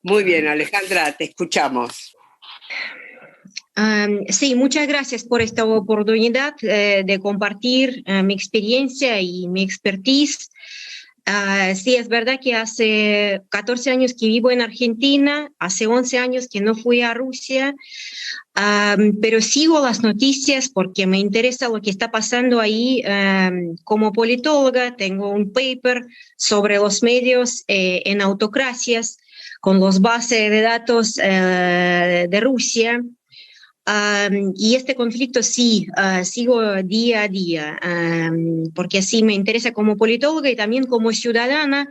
Muy bien, Alejandra, te escuchamos. Sí, muchas gracias por esta oportunidad de compartir mi experiencia y mi expertise. Sí, es verdad que hace 14 años que vivo en Argentina, hace 11 años que no fui a Rusia, pero sigo las noticias porque me interesa lo que está pasando ahí. Como politóloga, tengo un paper sobre los medios en autocracias con los bases de datos de Rusia. Y este conflicto sí, sigo día a día, porque sí me interesa como politóloga y también como ciudadana,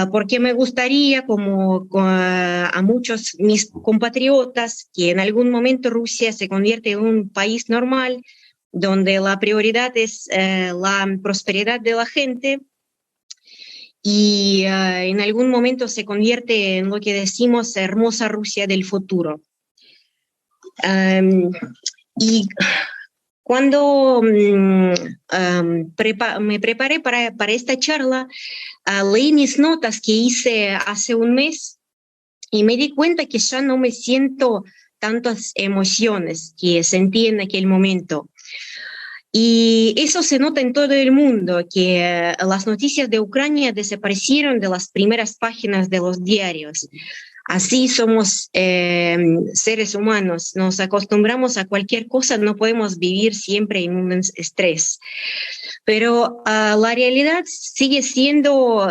porque me gustaría, como a muchos mis compatriotas, que en algún momento Rusia se convierte en un país normal, donde la prioridad es la prosperidad de la gente y en algún momento se convierte en lo que decimos hermosa Rusia del futuro. Y cuando me preparé para esta charla, leí mis notas que hice hace un mes y me di cuenta que ya no me siento tantas emociones que sentí en aquel momento. Y eso se nota en todo el mundo, que las noticias de Ucrania desaparecieron de las primeras páginas de los diarios. Así somos seres humanos, nos acostumbramos a cualquier cosa, no podemos vivir siempre en un estrés. Pero la realidad sigue siendo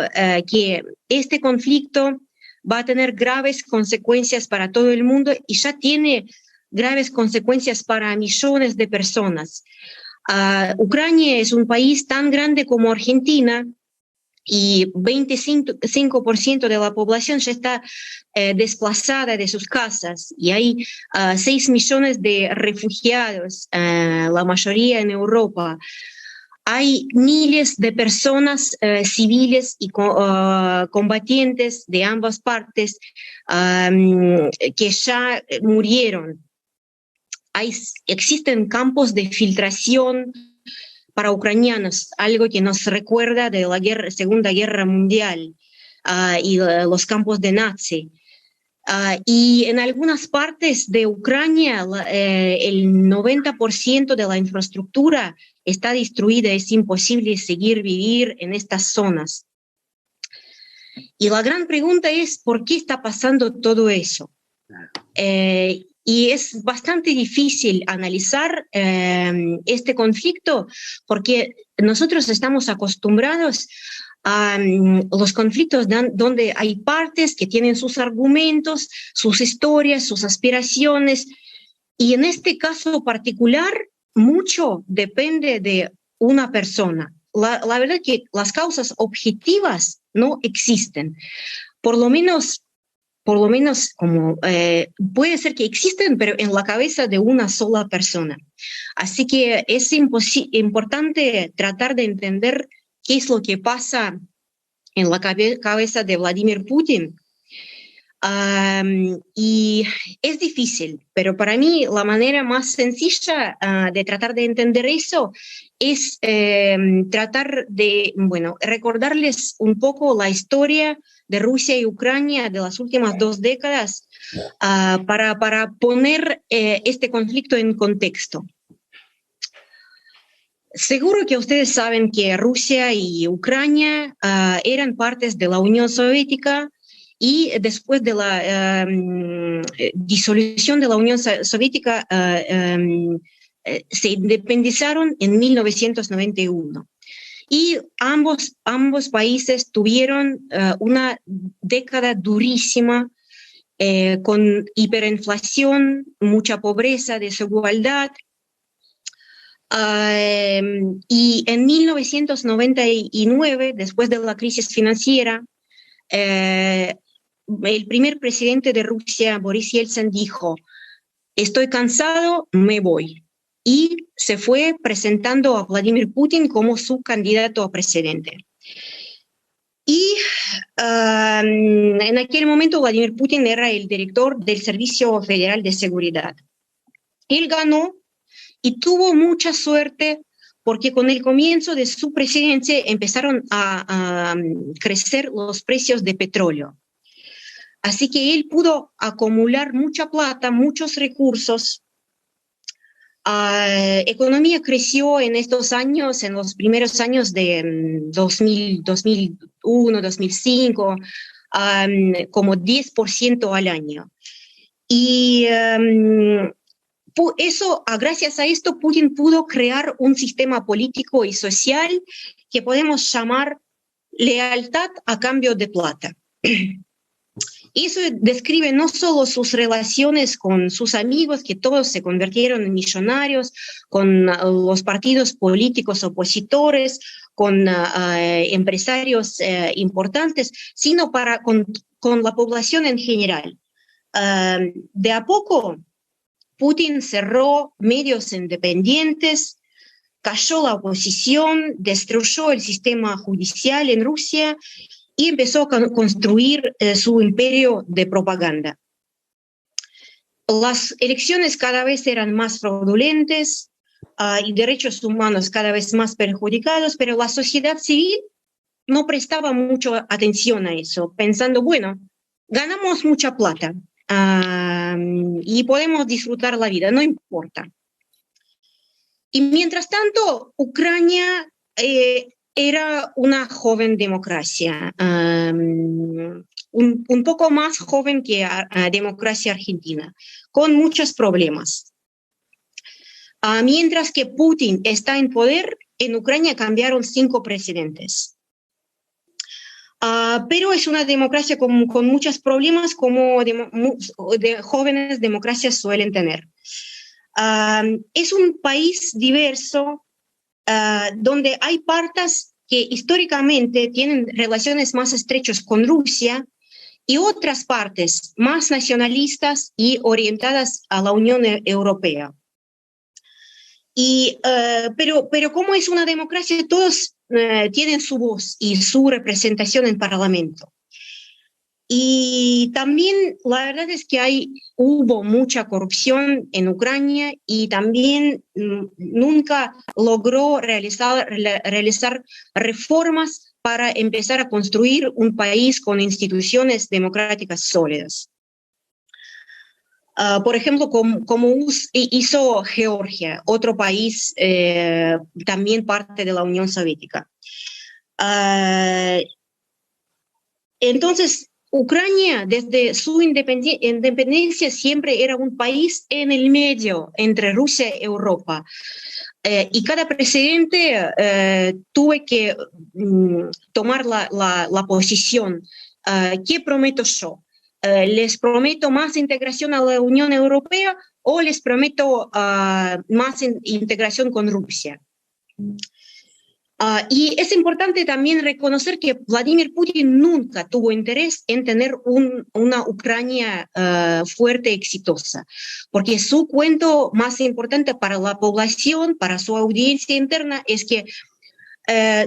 que este conflicto va a tener graves consecuencias para todo el mundo y ya tiene graves consecuencias para millones de personas. Ucrania es un país tan grande como Argentina, y 25% de la población ya está desplazada de sus casas y hay 6 millones de refugiados, la mayoría en Europa. Hay miles de personas civiles y combatientes de ambas partes que ya murieron. Existen campos de filtración para ucranianos, algo que nos recuerda de la Segunda Guerra Mundial y los campos de Nazi. Y en algunas partes de Ucrania el 90% de la infraestructura está destruida, es imposible seguir vivir en estas zonas. Y la gran pregunta es, ¿por qué está pasando todo eso? Y es bastante difícil analizar este conflicto porque nosotros estamos acostumbrados a los conflictos donde hay partes que tienen sus argumentos, sus historias, sus aspiraciones. Y en este caso particular, mucho depende de una persona. La verdad es que las causas objetivas no existen. Por lo menos como puede ser que existen, pero en la cabeza de una sola persona. Así que es importante tratar de entender qué es lo que pasa en la cabeza de Vladimir Putin. Y es difícil, pero para mí la manera más sencilla de tratar de entender eso es tratar de, recordarles un poco la historia de Rusia y Ucrania de las últimas 2 décadas para poner este conflicto en contexto. Seguro que ustedes saben que Rusia y Ucrania eran partes de la Unión Soviética y después de la disolución de la Unión Soviética se independizaron en 1991. Y ambos países tuvieron una década durísima con hiperinflación, mucha pobreza, desigualdad. Y en 1999, después de la crisis financiera, el primer presidente de Rusia, Boris Yeltsin, dijo: estoy cansado, me voy. Y se fue presentando a Vladimir Putin como su candidato a presidente. Y en aquel momento Vladimir Putin era el director del Servicio Federal de Seguridad. Él ganó y tuvo mucha suerte porque con el comienzo de su presidencia empezaron a crecer los precios de petróleo. Así que él pudo acumular mucha plata, muchos recursos. Economía creció en estos años, en los primeros años de 2001, 2005, como 10% al año. Y gracias a esto, Putin pudo crear un sistema político y social que podemos llamar lealtad a cambio de plata. Eso describe no solo sus relaciones con sus amigos, que todos se convirtieron en millonarios, con los partidos políticos opositores, con empresarios importantes, sino con la población en general. De a poco, Putin cerró medios independientes, cayó la oposición, destruyó el sistema judicial en Rusia y empezó a construir su imperio de propaganda. Las elecciones cada vez eran más fraudulentas y derechos humanos cada vez más perjudicados, pero la sociedad civil no prestaba mucha atención a eso, pensando, bueno, ganamos mucha plata y podemos disfrutar la vida, no importa. Y mientras tanto, Ucrania era una joven democracia, un poco más joven que la democracia argentina, con muchos problemas. Mientras que Putin está en poder, en Ucrania cambiaron 5 presidentes. Pero es una democracia con muchos problemas, como jóvenes democracias suelen tener. Es un país diverso, donde hay partes que históricamente tienen relaciones más estrechas con Rusia y otras partes más nacionalistas y orientadas a la Unión Europea. Pero como es una democracia, todos tienen su voz y su representación en el Parlamento. Y también la verdad es que hubo mucha corrupción en Ucrania y también nunca logró realizar reformas para empezar a construir un país con instituciones democráticas sólidas. Por ejemplo, como hizo Georgia, otro país también parte de la Unión Soviética. Entonces, Ucrania, desde su independencia, siempre era un país en el medio entre Rusia y Europa. Y cada presidente tuvo que tomar la posición. ¿Qué prometo yo? ¿Les prometo más integración a la Unión Europea o les prometo más integración con Rusia? Y es importante también reconocer que Vladimir Putin nunca tuvo interés en tener una Ucrania fuerte y exitosa, porque su cuento más importante para la población, para su audiencia interna, es que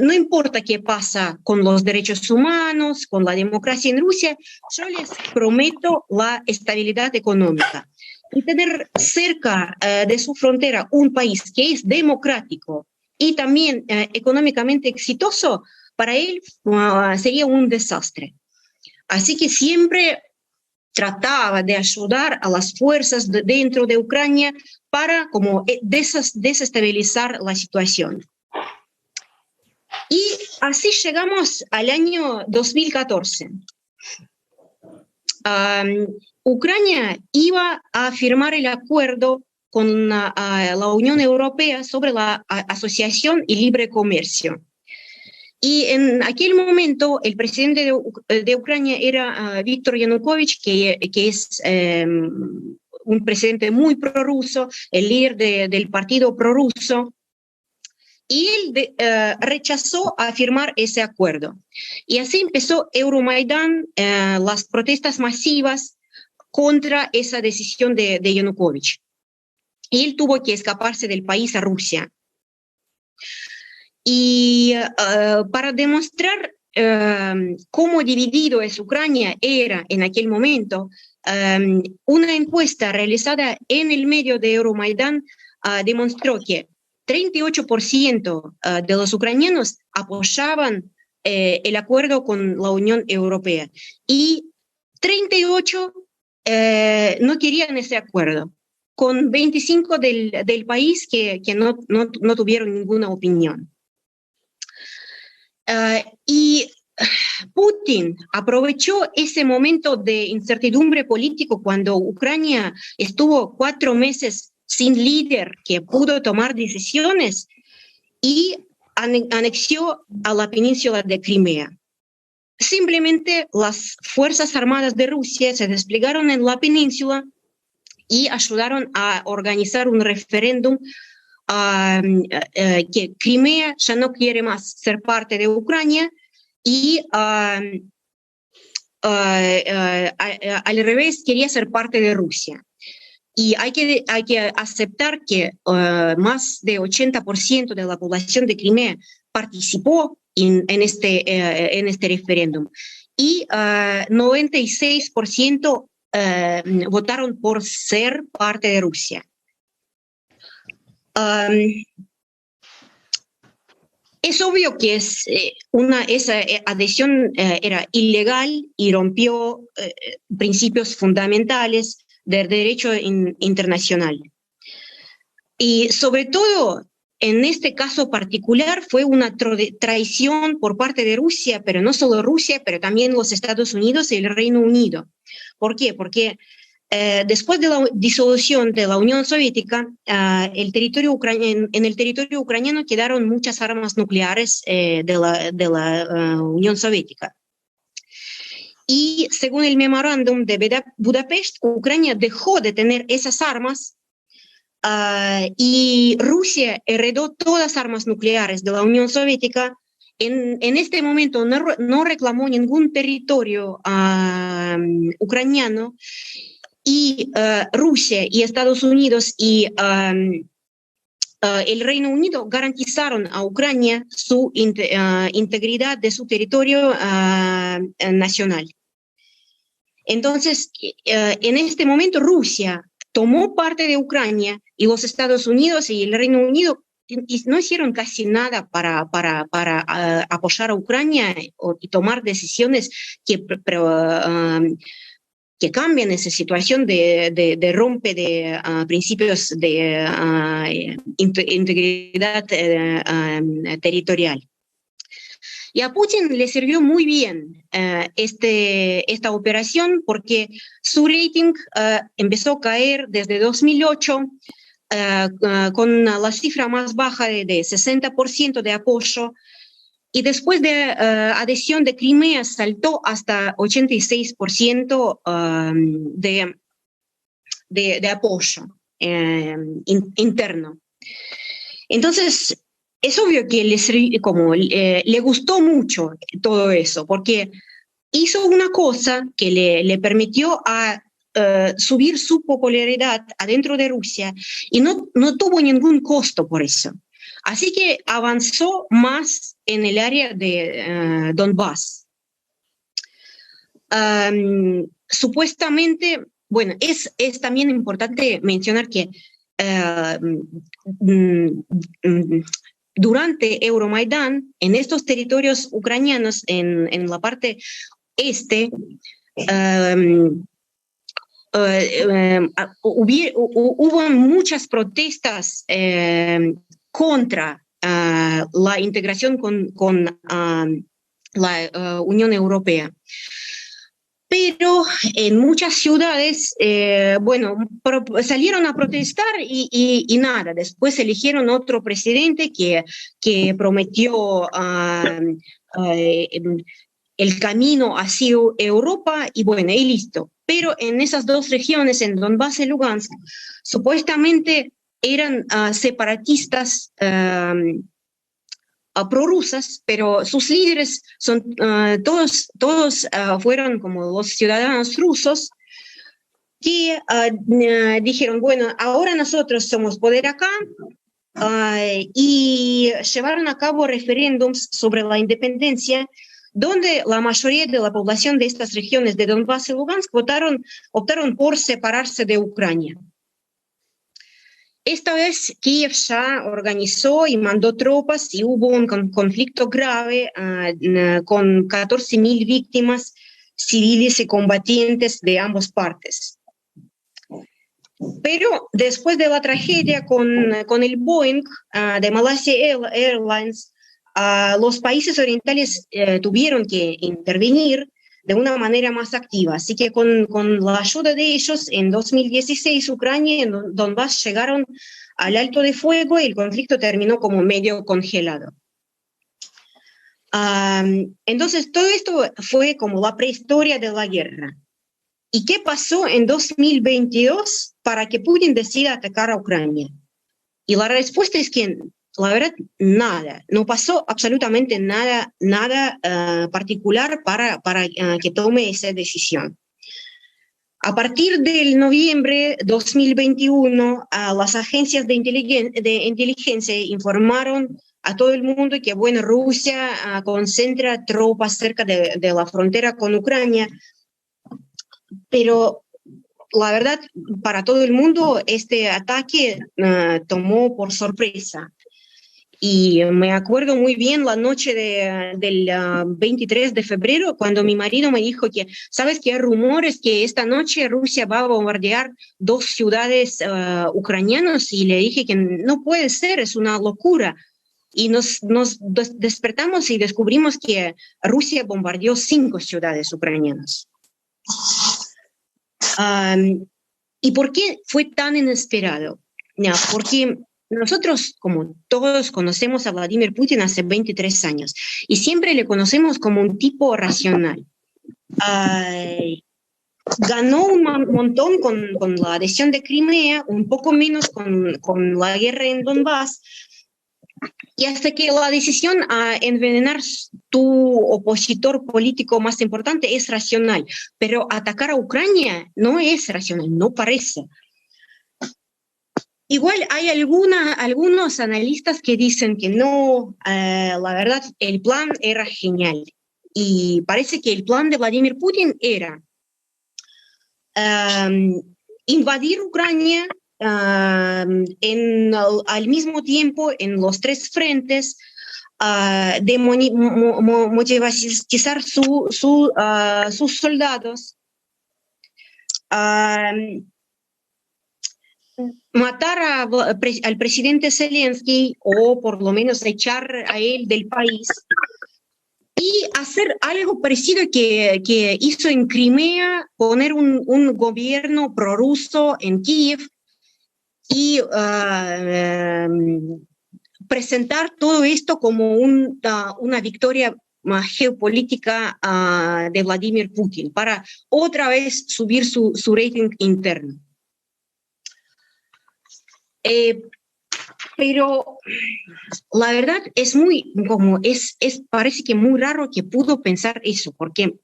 no importa qué pasa con los derechos humanos, con la democracia en Rusia, yo les prometo la estabilidad económica. Y tener cerca de su frontera un país que es democrático y también económicamente exitoso, para él sería un desastre. Así que siempre trataba de ayudar a las fuerzas dentro de Ucrania para como desestabilizar la situación. Y así llegamos al año 2014. Ucrania iba a firmar el acuerdo con la Unión Europea sobre la asociación y libre comercio. Y en aquel momento el presidente de Ucrania era Víctor Yanukovych, que es un presidente muy prorruso, el líder del partido prorruso. Y él rechazó a firmar ese acuerdo. Y así empezó Euromaidán, las protestas masivas contra esa decisión de Yanukovych. Y él tuvo que escaparse del país a Rusia. Y para demostrar cómo dividido es Ucrania era en aquel momento, una encuesta realizada en el medio de Euromaidán demostró que 38% de los ucranianos apoyaban el acuerdo con la Unión Europea y 38 no querían ese acuerdo, con 25 del país que no tuvieron ninguna opinión. Y Putin aprovechó ese momento de incertidumbre político cuando Ucrania estuvo 4 meses sin líder que pudo tomar decisiones y anexió a la península de Crimea. Simplemente las Fuerzas Armadas de Rusia se desplegaron en la península y ayudaron a organizar un referéndum que Crimea ya no quiere más ser parte de Ucrania y al revés quería ser parte de Rusia. Y hay que aceptar que más de 80% de la población de Crimea participó en este referéndum y 96% votaron por ser parte de Rusia. Es obvio que esa adhesión era ilegal y rompió principios fundamentales del derecho internacional. Y sobre todo, en este caso particular, fue una traición por parte de Rusia, pero no solo Rusia, pero también los Estados Unidos y el Reino Unido. ¿Por qué? Porque después de la disolución de la Unión Soviética, en el territorio ucraniano quedaron muchas armas nucleares de la Unión Soviética. Y según el memorándum de Budapest, Ucrania dejó de tener esas armas y Rusia heredó todas las armas nucleares de la Unión Soviética. En este momento no reclamó ningún territorio ucraniano y Rusia y Estados Unidos y el Reino Unido garantizaron a Ucrania su integridad de su territorio nacional. Entonces, en este momento Rusia tomó parte de Ucrania y los Estados Unidos y el Reino Unido no hicieron casi nada para apoyar a Ucrania y tomar decisiones que cambian esa situación de rompe de principios de integridad territorial. Y a Putin le sirvió muy bien esta operación porque su rating empezó a caer desde 2008 con la cifra más baja de 60% de apoyo y después de adhesión de Crimea saltó hasta 86% de apoyo interno. Entonces, es obvio que le gustó mucho todo eso, porque hizo una cosa que le permitió a subir su popularidad adentro de Rusia y no tuvo ningún costo por eso. Así que avanzó más en el área de Donbass. Supuestamente, bueno, es también importante mencionar que durante Euromaidán, en estos territorios ucranianos, en la parte este, hubo muchas protestas contra la integración con la Unión Europea. Pero en muchas ciudades, salieron a protestar y nada. Después eligieron otro presidente que prometió el camino hacia Europa y y listo. Pero en esas dos regiones, en Donbass y Lugansk, supuestamente eran separatistas prorrusas, pero sus líderes son todos fueron como los ciudadanos rusos que dijeron, bueno, ahora nosotros somos poder acá, y llevaron a cabo referéndums sobre la independencia, donde la mayoría de la población de estas regiones de Donbass y Lugansk optaron por separarse de Ucrania. Esta vez Kiev ya organizó y mandó tropas y hubo un conflicto grave con 14.000 víctimas, civiles y combatientes de ambas partes. Pero después de la tragedia con el Boeing de Malaysia Airlines, los países orientales tuvieron que intervenir de una manera más activa. Así que con la ayuda de ellos, en 2016, Ucrania y Donbass llegaron al alto de fuego y el conflicto terminó como medio congelado. Entonces, todo esto fue como la prehistoria de la guerra. ¿Y qué pasó en 2022 para que Putin decida atacar a Ucrania? Y la respuesta es que, la verdad, nada. No pasó absolutamente nada particular para que tome esa decisión. A partir del noviembre de 2021, las agencias de inteligencia informaron a todo el mundo que, bueno, Rusia concentra tropas cerca de la frontera con Ucrania, pero la verdad, para todo el mundo, este ataque tomó por sorpresa. Y me acuerdo muy bien la noche del 23 de febrero, cuando mi marido me dijo que, ¿sabes que hay rumores que esta noche Rusia va a bombardear 2 ciudades ucranianas? Y le dije que no puede ser, es una locura. Y nos despertamos y descubrimos que Rusia bombardeó 5 ciudades ucranianas. ¿Y por qué fue tan inesperado? No, porque nosotros, como todos, conocemos a Vladimir Putin hace 23 años y siempre le conocemos como un tipo racional. Ganó un montón con la adhesión de Crimea, un poco menos con la guerra en Donbass, y hasta que la decisión a envenenar tu opositor político más importante es racional, pero atacar a Ucrania no es racional, no parece. Igual hay algunos analistas que dicen que no, la verdad, el plan era genial. Y parece que el plan de Vladimir Putin era invadir Ucrania al mismo tiempo en los 3 frentes, de motivizar sus soldados, matar al presidente Zelensky o por lo menos echar a él del país y hacer algo parecido que hizo en Crimea, poner un gobierno prorruso en Kiev y presentar todo esto como una victoria geopolítica de Vladimir Putin para otra vez subir su rating interno. Pero la verdad es parece que muy raro que pudo pensar eso, porque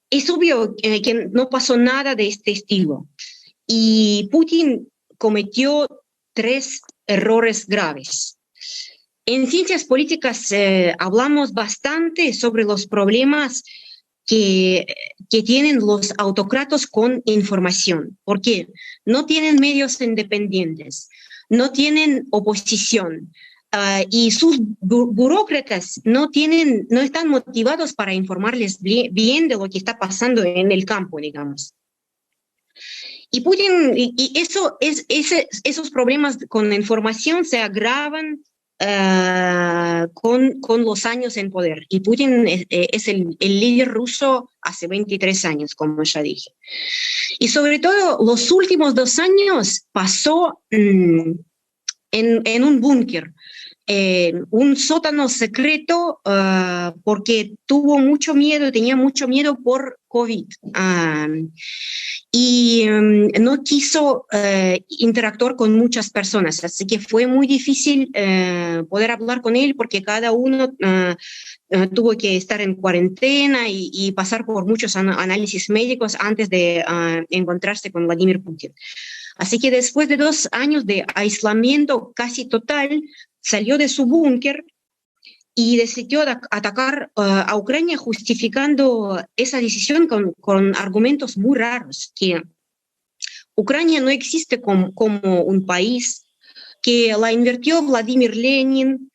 es obvio que no pasó nada de este estilo. Y Putin cometió 3 errores graves. En ciencias políticas hablamos bastante sobre los problemas que tienen los autócratas con información, porque no tienen medios independientes, no tienen oposición, y sus burócratas no están motivados para informarles bien de lo que está pasando en el campo, digamos. Y Putin, esos problemas con la información se agravan con los años en poder. Y Putin es el líder ruso hace 23 años, como ya dije. Y sobre todo, los últimos 2 años pasó en un búnker, un sótano secreto, porque tenía mucho miedo por COVID. Y no quiso interactuar con muchas personas, así que fue muy difícil poder hablar con él porque cada uno tuvo que estar en cuarentena y pasar por muchos análisis médicos antes de encontrarse con Vladimir Putin. Así que después de 2 años de aislamiento casi total, salió de su búnker y decidió atacar a Ucrania justificando esa decisión con argumentos muy raros, que Ucrania no existe como un país, que la invirtió Vladimir Lenin,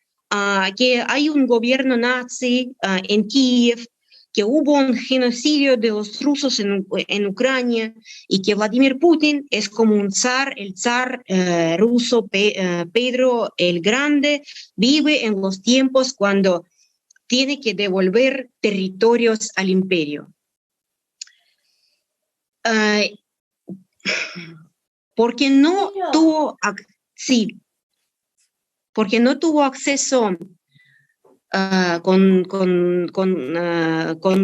que hay un gobierno nazi en Kiev, que hubo un genocidio de los rusos en Ucrania y que Vladimir Putin es como un zar, el zar ruso Pedro el Grande, vive en los tiempos cuando tiene que devolver territorios al imperio. Porque no tuvo, sí, porque no tuvo acceso con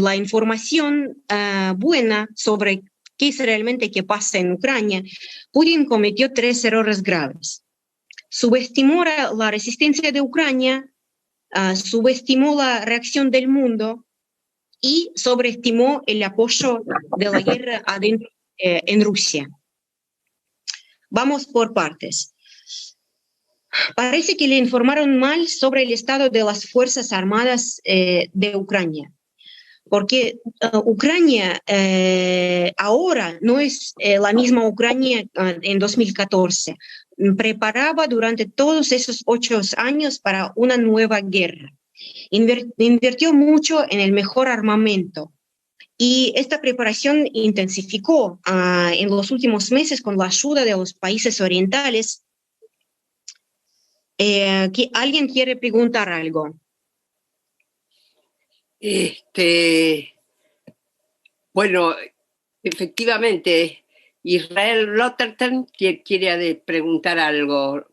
la información buena sobre qué es realmente que pasa en Ucrania, Putin cometió 3 errores graves. Subestimó la resistencia de Ucrania, subestimó la reacción del mundo y sobreestimó el apoyo de la guerra adentro en Rusia. Vamos por partes. Parece que le informaron mal sobre el estado de las Fuerzas Armadas de Ucrania, porque Ucrania ahora no es la misma Ucrania en 2014. Preparaba durante todos esos 8 años para una nueva guerra. Invirtió mucho en el mejor armamento. Y esta preparación intensificó en los últimos meses con la ayuda de los países orientales. ¿Alguien quiere preguntar algo? Bueno, efectivamente, Israel Lotterton quiere preguntar algo.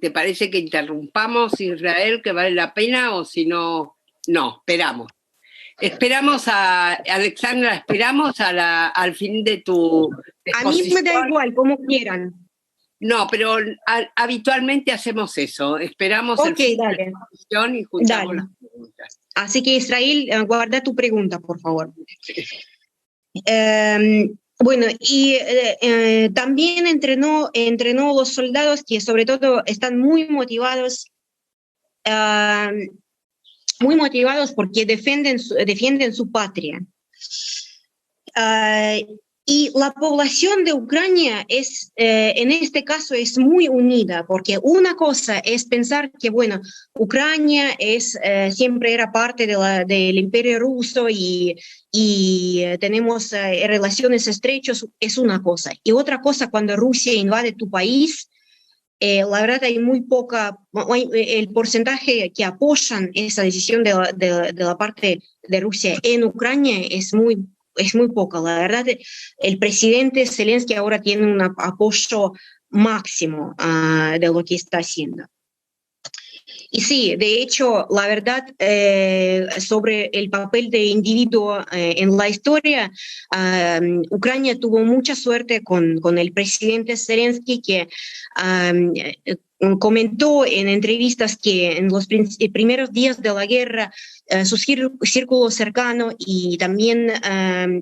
¿Te parece que interrumpamos, Israel, que vale la pena, o si no, no, esperamos? Esperamos Alexandra, esperamos al fin de tu exposición. A mí me da igual, como quieran. No, pero habitualmente hacemos eso. Esperamos el fin de la exposición y juntamos las preguntas. Así que, Israel, guarda tu pregunta, por favor. Bueno, y también entrenó los soldados que sobre todo están muy motivados porque defienden su patria. Y la población de Ucrania en este caso es muy unida, porque una cosa es pensar que, bueno, Ucrania siempre era parte del Imperio Ruso y tenemos relaciones estrechas, es una cosa. Y otra cosa, cuando Rusia invade tu país, la verdad hay muy poca, el porcentaje que apoyan esa decisión de la parte de Rusia en Ucrania es muy poca. La verdad, el presidente Zelensky ahora tiene un apoyo máximo de lo que está haciendo. Y sí, de hecho, la verdad, sobre el papel de individuo en la historia, Ucrania tuvo mucha suerte con el presidente Zelensky, que comentó en entrevistas que en los primeros días de la guerra, su círculo cercano y también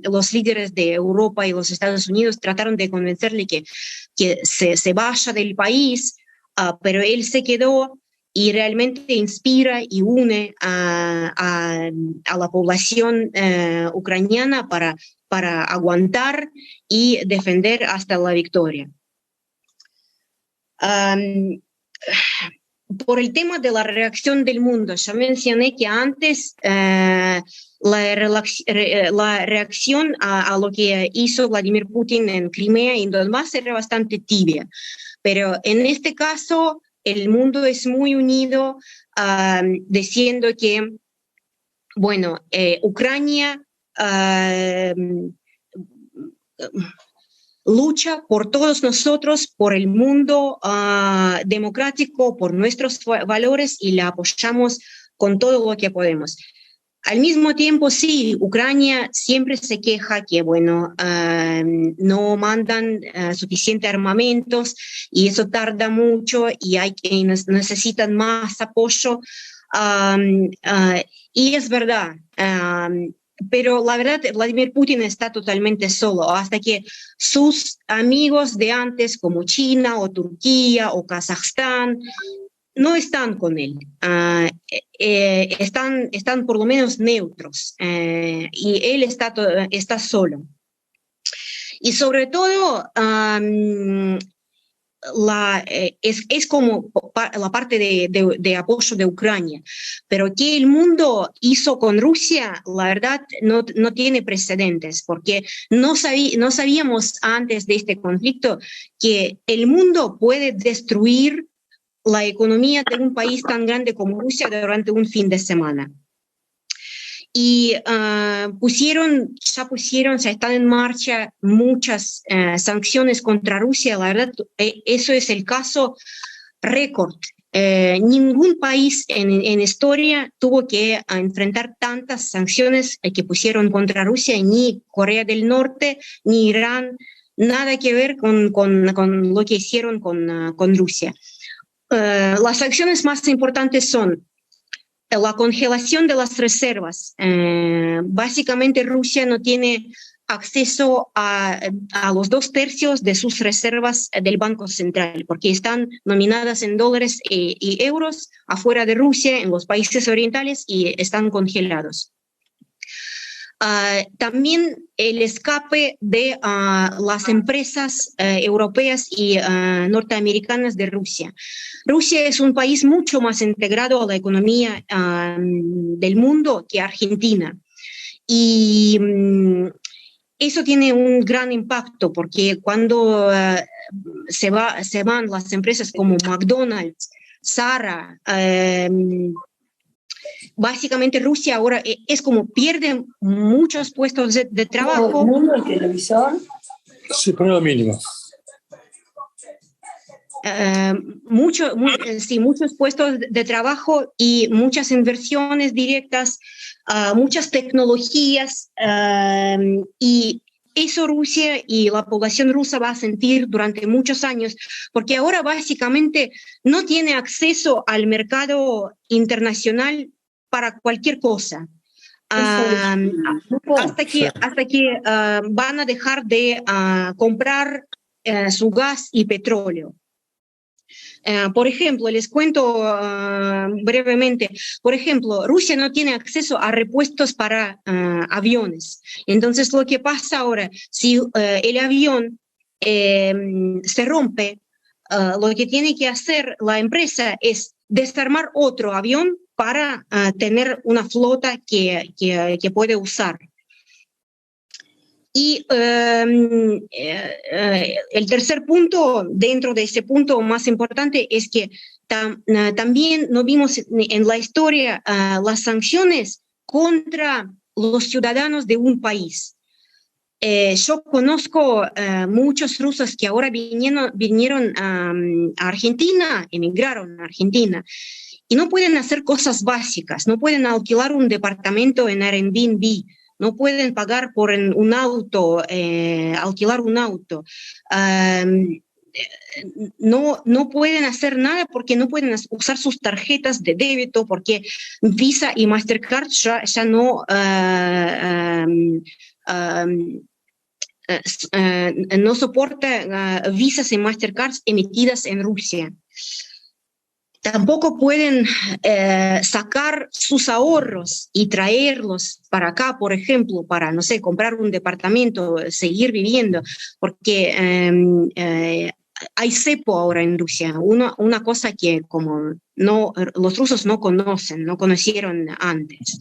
los líderes de Europa y los Estados Unidos trataron de convencerle que se vaya del país, pero él se quedó y realmente inspira y une a la población ucraniana para aguantar y defender hasta la victoria. Por el tema de la reacción del mundo, yo mencioné que antes la reacción a lo que hizo Vladimir Putin en Crimea y en Donbass era bastante tibia, pero en este caso el mundo es muy unido, diciendo que, bueno, Ucrania lucha por todos nosotros, por el mundo democrático, por nuestros valores, y la apoyamos con todo lo que podemos. Al mismo tiempo, sí, Ucrania siempre se queja que, bueno, no mandan suficientes armamentos y eso tarda mucho y necesitan más apoyo. Y es verdad, pero la verdad, Vladimir Putin está totalmente solo, hasta que sus amigos de antes, como China o Turquía o Kazajstán, no están con él, están por lo menos neutros, y él está solo. Y sobre todo, es como la parte de apoyo de Ucrania, pero que el mundo hizo con Rusia, la verdad, no tiene precedentes, porque no sabíamos antes de este conflicto que el mundo puede destruir la economía de un país tan grande como Rusia durante un fin de semana. Y ya están en marcha muchas sanciones contra Rusia. La verdad, eso es el caso récord. Ningún país en historia tuvo que enfrentar tantas sanciones que pusieron contra Rusia, ni Corea del Norte, ni Irán, nada que ver con lo que hicieron con Rusia. Las sanciones más importantes son la congelación de las reservas. Básicamente Rusia no tiene acceso a los 2/3 de sus reservas del Banco Central, porque están nominadas en dólares y euros afuera de Rusia, en los países orientales, y están congelados. También el escape de las empresas europeas y norteamericanas de Rusia. Rusia es un país mucho más integrado a la economía del mundo que Argentina. Y eso tiene un gran impacto, porque cuando se van las empresas como McDonald's, Zara, básicamente Rusia ahora es como pierde muchos puestos de trabajo. ¿Mundo el televisor? Sí, pone lo mínimo. Muchos puestos de trabajo y muchas inversiones directas, muchas tecnologías, y eso Rusia y la población rusa va a sentir durante muchos años, porque ahora básicamente no tiene acceso al mercado internacional para cualquier cosa. Hasta que van a dejar de comprar su gas y petróleo. Por ejemplo, les cuento brevemente, por ejemplo, Rusia no tiene acceso a repuestos para aviones. Entonces, lo que pasa ahora, si el avión se rompe, lo que tiene que hacer la empresa es desarmar otro avión para tener una flota que puede usar. Y el tercer punto, dentro de ese punto más importante, es que también no vimos en la historia las sanciones contra los ciudadanos de un país. Yo conozco muchos rusos que ahora vinieron a Argentina, emigraron a Argentina, y no pueden hacer cosas básicas, no pueden alquilar un departamento en Airbnb, no pueden pagar por un auto, alquilar un auto. No pueden hacer nada porque no pueden usar sus tarjetas de débito, porque Visa y Mastercard ya no no soporta visas y Mastercards emitidas en Rusia. Tampoco pueden sacar sus ahorros y traerlos para acá, por ejemplo, para, no sé, comprar un departamento, seguir viviendo, porque hay cepo ahora en Rusia, una cosa que como los rusos no conocieron antes.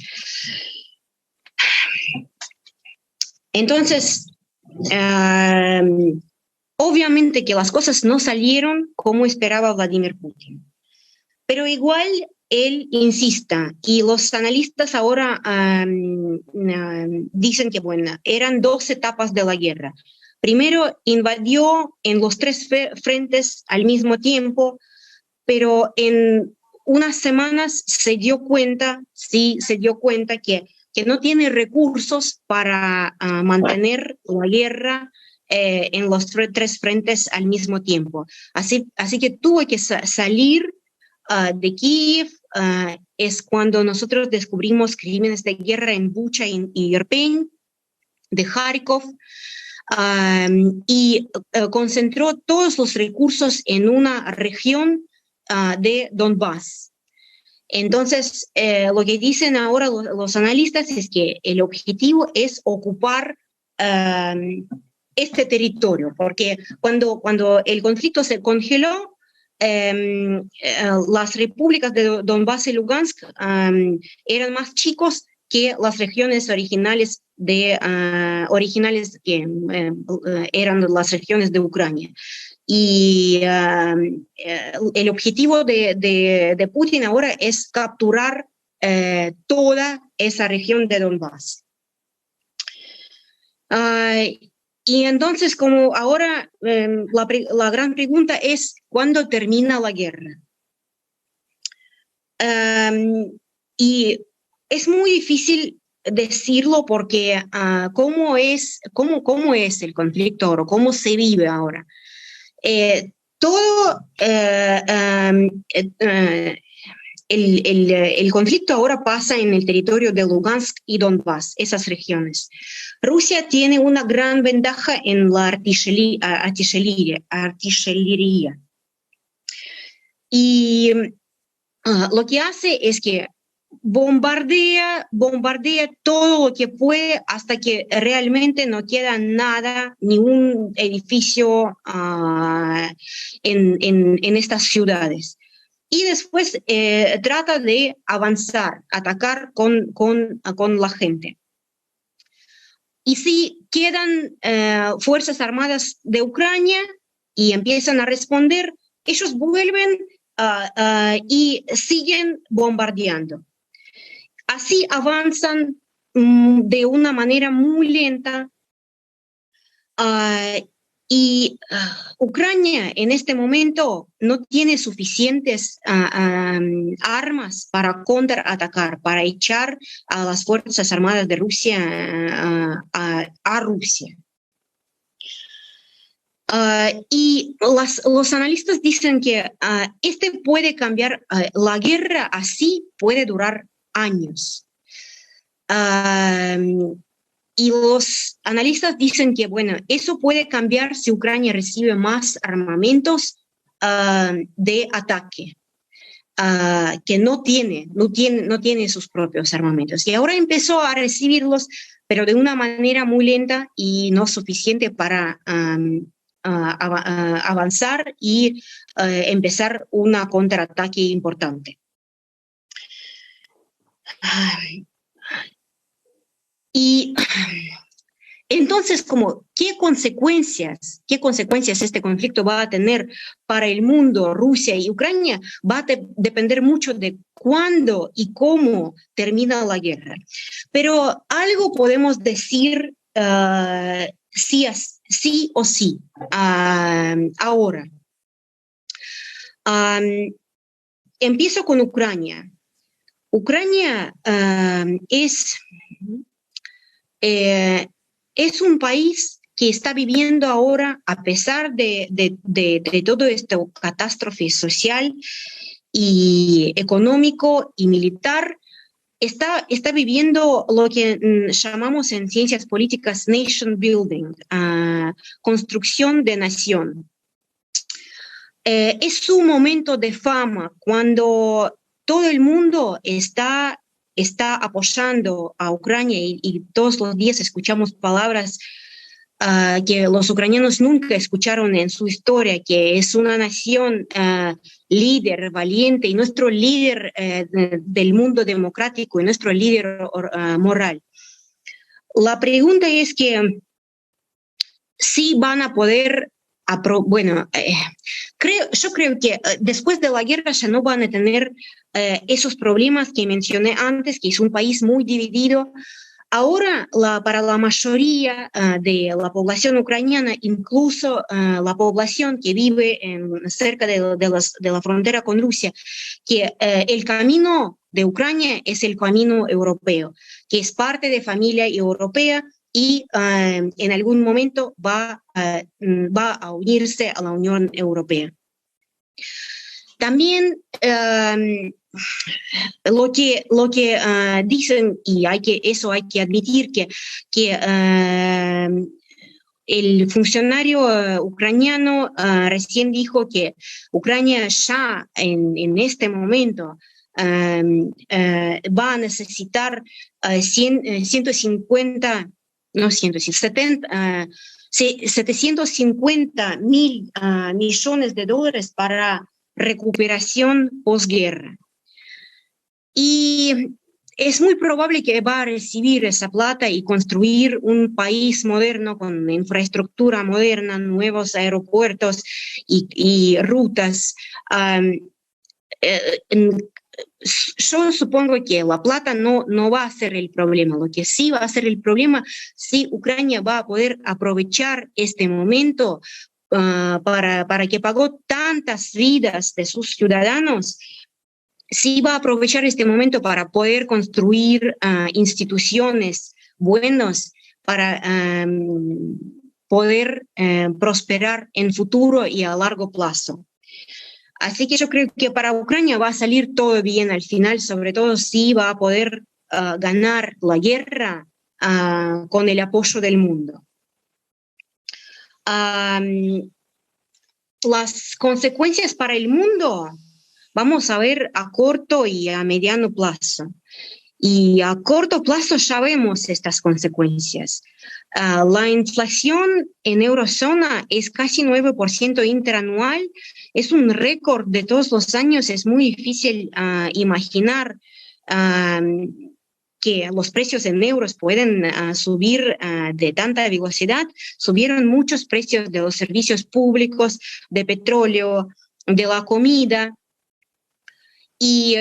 Entonces, obviamente que las cosas no salieron como esperaba Vladimir Putin. Pero igual él insista, y los analistas ahora dicen que, bueno, eran 2 etapas de la guerra. Primero, invadió en los 3 frentes al mismo tiempo, pero en unas semanas se dio cuenta que no tiene recursos para mantener la guerra en los 3 frentes al mismo tiempo. Así que tuvo que salir de Kiev. Es cuando nosotros descubrimos crímenes de guerra en Bucha y Irpin, de Kharkov, y concentró todos los recursos en una región de Donbass. Entonces, lo que dicen ahora los analistas es que el objetivo es ocupar este territorio, porque cuando el conflicto se congeló, las repúblicas de Donbass y Lugansk eran más chicos que las regiones originales que eran las regiones de Ucrania. Y el objetivo de Putin ahora es capturar toda esa región de Donbass. Y entonces, como ahora la gran pregunta es, ¿cuándo termina la guerra? Y es muy difícil decirlo porque ¿cómo es el conflicto ahora? ¿Cómo se vive ahora? El conflicto ahora pasa en el territorio de Lugansk y Donbass, esas regiones. Rusia tiene una gran ventaja en la artillería. Y lo que hace es que bombardea todo lo que puede hasta que realmente no queda nada, ningún edificio en estas ciudades. Y después trata de avanzar, atacar con la gente. Y si quedan fuerzas armadas de Ucrania y empiezan a responder, ellos vuelven y siguen bombardeando. Así avanzan de una manera muy lenta. Y Ucrania en este momento no tiene suficientes armas para contraatacar, para echar a las Fuerzas Armadas de Rusia a Rusia. Y los analistas dicen que este puede cambiar, la guerra así puede durar años. Y los analistas dicen que, bueno, eso puede cambiar si Ucrania recibe más armamentos de ataque, que no tiene sus propios armamentos. Y ahora empezó a recibirlos, pero de una manera muy lenta y no suficiente para avanzar y empezar un contraataque importante. Y entonces, ¿qué consecuencias este conflicto va a tener para el mundo, Rusia y Ucrania? Va a depender mucho de cuándo y cómo termina la guerra. Pero algo podemos decir sí o sí ahora. Empiezo con Ucrania. Ucrania es un país que está viviendo ahora, a pesar de todo esto, catástrofe social y económico y militar, está viviendo lo que llamamos en ciencias políticas nation building, construcción de nación. Es un momento de fama cuando todo el mundo está apoyando a Ucrania y todos los días escuchamos palabras que los ucranianos nunca escucharon en su historia, que es una nación líder, valiente y nuestro líder del mundo democrático y nuestro líder moral. La pregunta es que si van a poder yo creo que después de la guerra ya no van a tener esos problemas que mencioné antes, que es un país muy dividido. Ahora, para la mayoría de la población ucraniana, incluso la población que vive cerca de la frontera con Rusia, que el camino de Ucrania es el camino europeo, que es parte de familia europea, y en algún momento va a unirse a la Unión Europea. También lo que dicen, y eso hay que admitir, que el funcionario ucraniano recién dijo que Ucrania ya en este momento va a necesitar 70 750 mil millones de dólares para recuperación posguerra. Y es muy probable que va a recibir esa plata y construir un país moderno con infraestructura moderna, nuevos aeropuertos y rutas. Yo supongo que la plata no va a ser el problema. Lo que sí va a ser el problema si Ucrania va a poder aprovechar este momento para que pagó tantas vidas de sus ciudadanos. Sí va a aprovechar este momento para poder construir instituciones buenas para poder prosperar en futuro y a largo plazo. Así que yo creo que para Ucrania va a salir todo bien al final, sobre todo si va a poder ganar la guerra con el apoyo del mundo. Las consecuencias para el mundo vamos a ver a corto y a mediano plazo. Y a corto plazo ya vemos estas consecuencias. La inflación en eurozona es casi 9% interanual. Es un récord de todos los años. Es muy difícil imaginar que los precios en euros pueden subir de tanta velocidad. Subieron muchos precios de los servicios públicos, de petróleo, de la comida. Y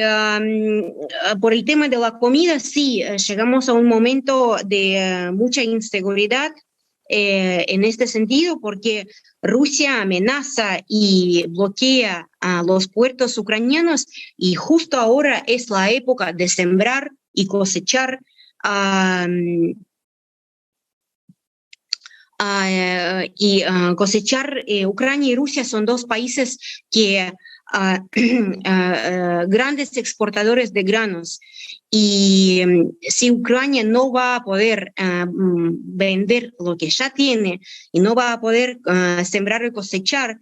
por el tema de la comida, sí, llegamos a un momento de mucha inseguridad en este sentido, porque Rusia amenaza y bloquea a los puertos ucranianos y justo ahora es la época de sembrar y cosechar Ucrania y Rusia son dos países que grandes exportadores de granos. Y si Ucrania no va a poder vender lo que ya tiene y no va a poder sembrar y cosechar,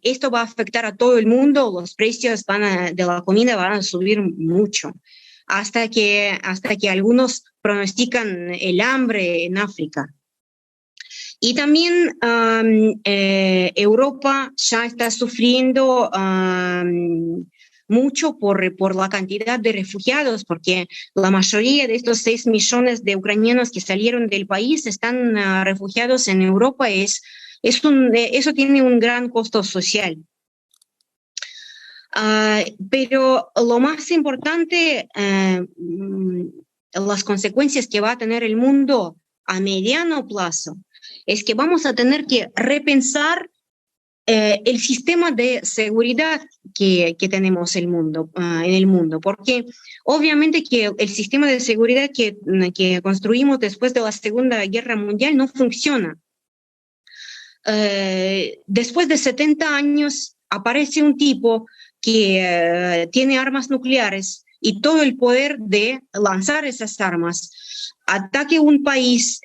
esto va a afectar a todo el mundo. Los precios de la comida van a subir mucho, hasta que algunos pronostican el hambre en África. Y también Europa ya está sufriendo mucho por la cantidad de refugiados, porque la mayoría de estos 6 millones de ucranianos que salieron del país están refugiados en Europa. Eso tiene un gran costo social. Pero lo más importante, las consecuencias que va a tener el mundo a mediano plazo, es que vamos a tener que repensar el sistema de seguridad que tenemos en el mundo, porque obviamente que el sistema de seguridad que construimos después de la Segunda Guerra Mundial no funciona. Después de 70 años aparece un tipo que tiene armas nucleares y todo el poder de lanzar esas armas, ataque un país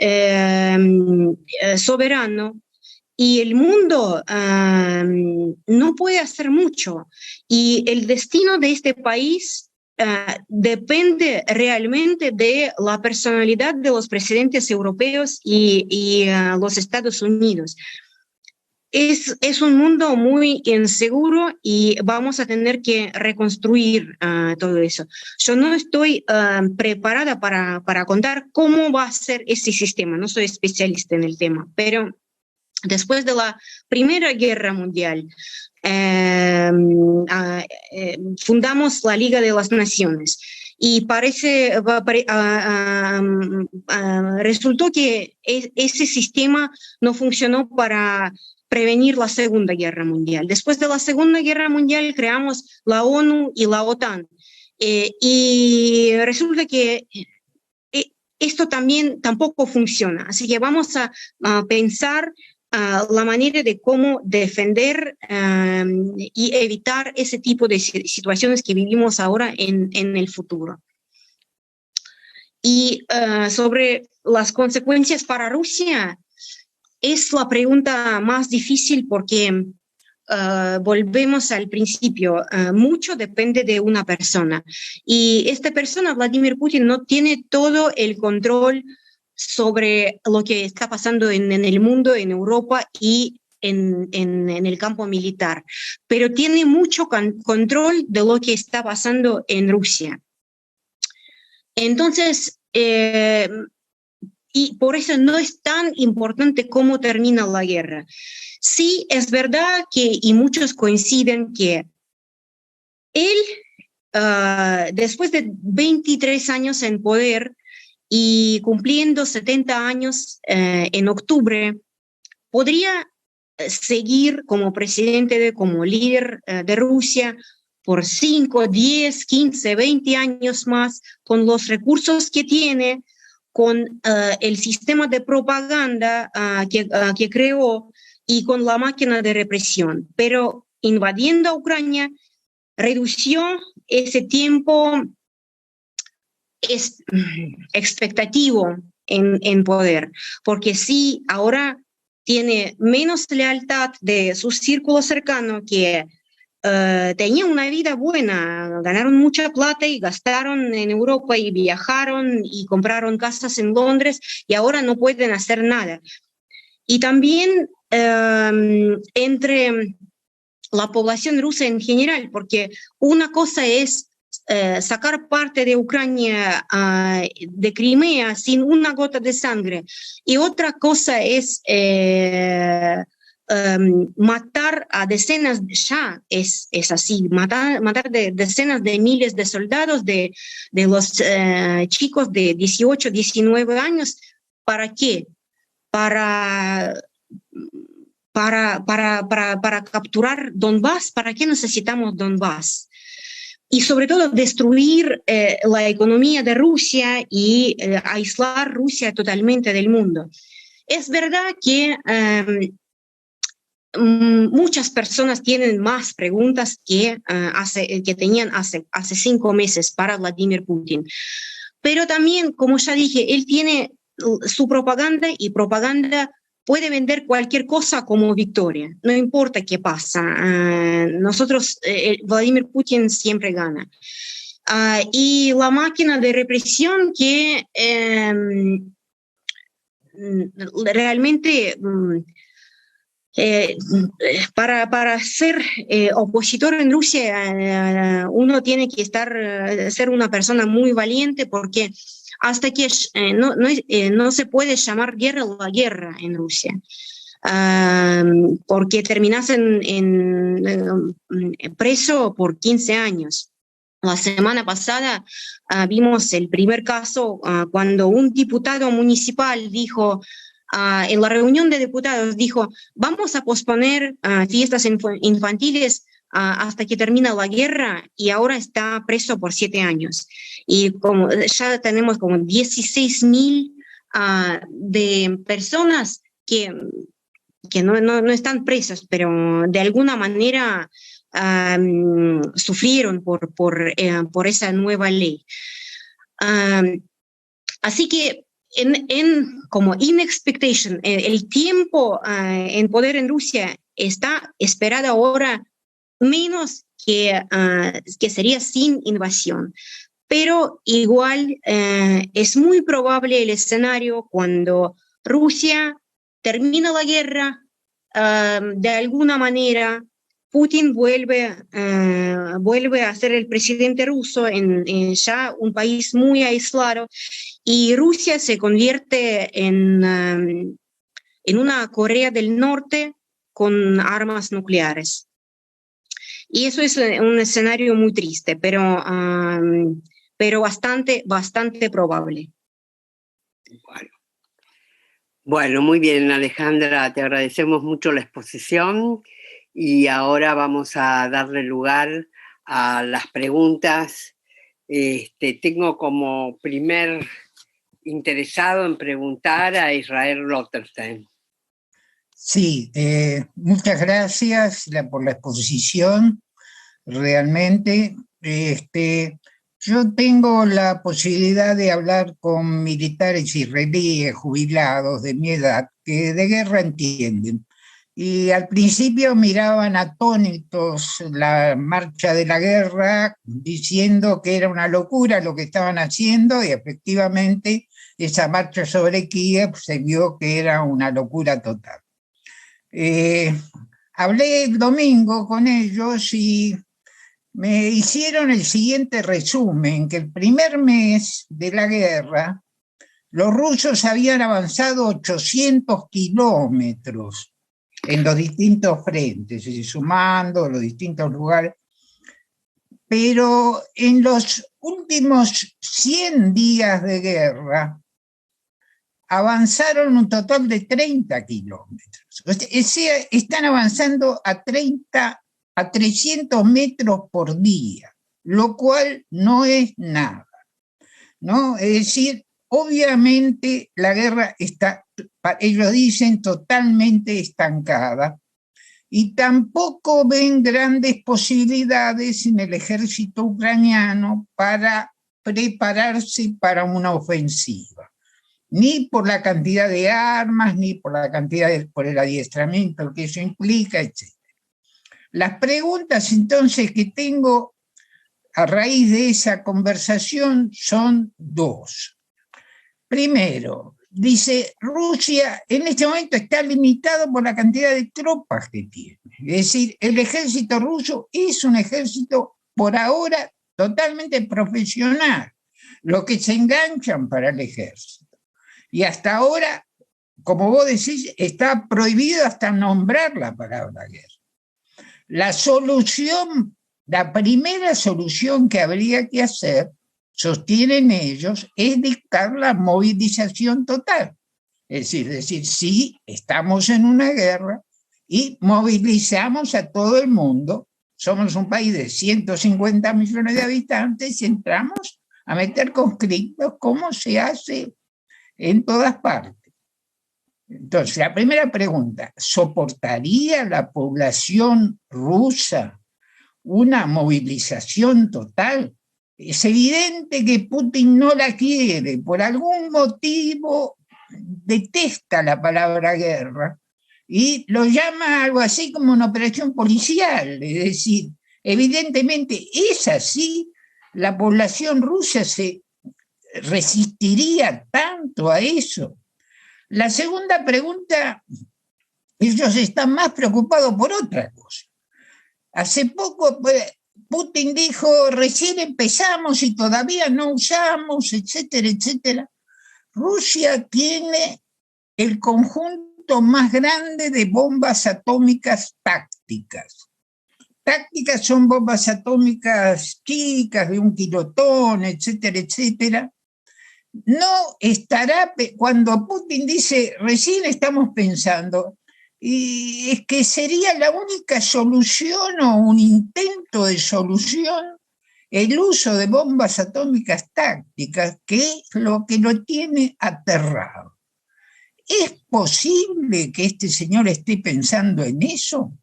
soberano, y el mundo no puede hacer mucho. Y el destino de este país depende realmente de la personalidad de los presidentes europeos y los Estados Unidos. Es un mundo muy inseguro y vamos a tener que reconstruir todo eso. Yo no estoy preparada para contar cómo va a ser ese sistema, no soy especialista en el tema, pero después de la Primera Guerra Mundial fundamos la Liga de las Naciones y resultó que ese sistema no funcionó para prevenir la Segunda Guerra Mundial. Después de la Segunda Guerra Mundial creamos la ONU y la OTAN. Y resulta que esto tampoco funciona. Así que vamos a pensar la manera de cómo defender y evitar ese tipo de situaciones que vivimos ahora en el futuro. Y sobre las consecuencias para Rusia, es la pregunta más difícil porque volvemos al principio. Mucho depende de una persona. Y esta persona, Vladimir Putin, no tiene todo el control sobre lo que está pasando en el mundo, en Europa y en el campo militar, pero tiene mucho control de lo que está pasando en Rusia. Entonces, y por eso no es tan importante cómo termina la guerra. Sí, es verdad que, y muchos coinciden que él, después de 23 años en poder y cumpliendo 70 años en octubre, podría seguir como presidente, como líder de Rusia por 5, 10, 15, 20 años más, con los recursos que tiene, con el sistema de propaganda que creó y con la máquina de represión. Pero invadiendo a Ucrania, redució ese tiempo expectativo en poder, porque sí, ahora tiene menos lealtad de su círculo cercano que tenían una vida buena, ganaron mucha plata y gastaron en Europa y viajaron y compraron casas en Londres y ahora no pueden hacer nada. Y también entre la población rusa en general, porque una cosa es sacar parte de Ucrania, de Crimea, sin una gota de sangre, y otra cosa es matar a decenas, ya es así, matar decenas de miles de soldados, de los chicos de 18, 19 años. ¿Para qué? Para capturar Donbass. ¿Para qué necesitamos Donbass? Y sobre todo destruir la economía de Rusia y aislar Rusia totalmente del mundo. Es verdad que muchas personas tienen más preguntas que tenían hace 5 meses para Vladimir Putin. Pero también, como ya dije, él tiene su propaganda y propaganda puede vender cualquier cosa como victoria, no importa qué pasa. Vladimir Putin siempre gana. Y la máquina de represión que realmente para ser opositor en Rusia uno tiene que ser una persona muy valiente, porque hasta que no se puede llamar guerra la guerra en Rusia, porque terminas preso por 15 años. La semana pasada vimos el primer caso cuando un diputado municipal dijo, en la reunión de diputados, dijo, vamos a posponer fiestas infantiles hasta que termina la guerra, y ahora está preso por 7 años. Y como ya tenemos como 16,000 de personas que no están presas, pero de alguna manera sufrieron por esa nueva ley. Así que como expectation, el tiempo en poder en Rusia está esperado ahora menos que sería sin invasión. Pero igual es muy probable el escenario cuando Rusia termina la guerra, de alguna manera Putin vuelve a ser el presidente ruso en ya un país muy aislado, y Rusia se convierte en una Corea del Norte con armas nucleares. Y eso es un escenario muy triste, pero bastante probable. Bueno, muy bien, Alejandra, te agradecemos mucho la exposición y ahora vamos a darle lugar a las preguntas. Tengo como primer interesado en preguntar a Israel Lotterstein. Sí, muchas gracias por la exposición. Realmente, yo tengo la posibilidad de hablar con militares israelíes jubilados de mi edad que de guerra entienden. Y al principio miraban atónitos la marcha de la guerra, diciendo que era una locura lo que estaban haciendo, y efectivamente esa marcha sobre Kiev se vio que era una locura total. Hablé el domingo con ellos y me hicieron el siguiente resumen, que el primer mes de la guerra los rusos habían avanzado 800 kilómetros en los distintos frentes, sumando los distintos lugares, pero en los últimos 100 días de guerra avanzaron un total de 30 kilómetros. O sea, están avanzando a 300 metros por día, lo cual no es nada, ¿no? Es decir, obviamente la guerra está, ellos dicen, totalmente estancada, y tampoco ven grandes posibilidades en el ejército ucraniano para prepararse para una ofensiva, ni por la cantidad de armas, ni por la por el adiestramiento que eso implica, etc. Las preguntas entonces que tengo a raíz de esa conversación son dos. Primero, dice, Rusia en este momento está limitado por la cantidad de tropas que tiene. Es decir, el ejército ruso es un ejército por ahora totalmente profesional, los que se enganchan para el ejército. Y hasta ahora, como vos decís, está prohibido hasta nombrar la palabra guerra. La solución, la primera solución que habría que hacer, sostienen ellos, es dictar la movilización total. Es decir, sí, estamos en una guerra y movilizamos a todo el mundo. Somos un país de 150 millones de habitantes y entramos a meter conscriptos como se hace en todas partes. Entonces, la primera pregunta, ¿soportaría la población rusa una movilización total? Es evidente que Putin no la quiere, por algún motivo detesta la palabra guerra y lo llama algo así como una operación policial, es decir, evidentemente es así, la población rusa se resistiría tanto a eso. La segunda pregunta, ellos están más preocupados por otra cosa. Hace poco Putin dijo, recién empezamos y todavía no usamos, etcétera, etcétera. Rusia tiene el conjunto más grande de bombas atómicas tácticas. Tácticas son bombas atómicas chicas de 1 kilotón, etcétera, etcétera. No estará, cuando Putin dice, recién estamos pensando, y es que sería la única solución o un intento de solución el uso de bombas atómicas tácticas, que es lo que lo tiene aterrado. ¿Es posible que este señor esté pensando en eso?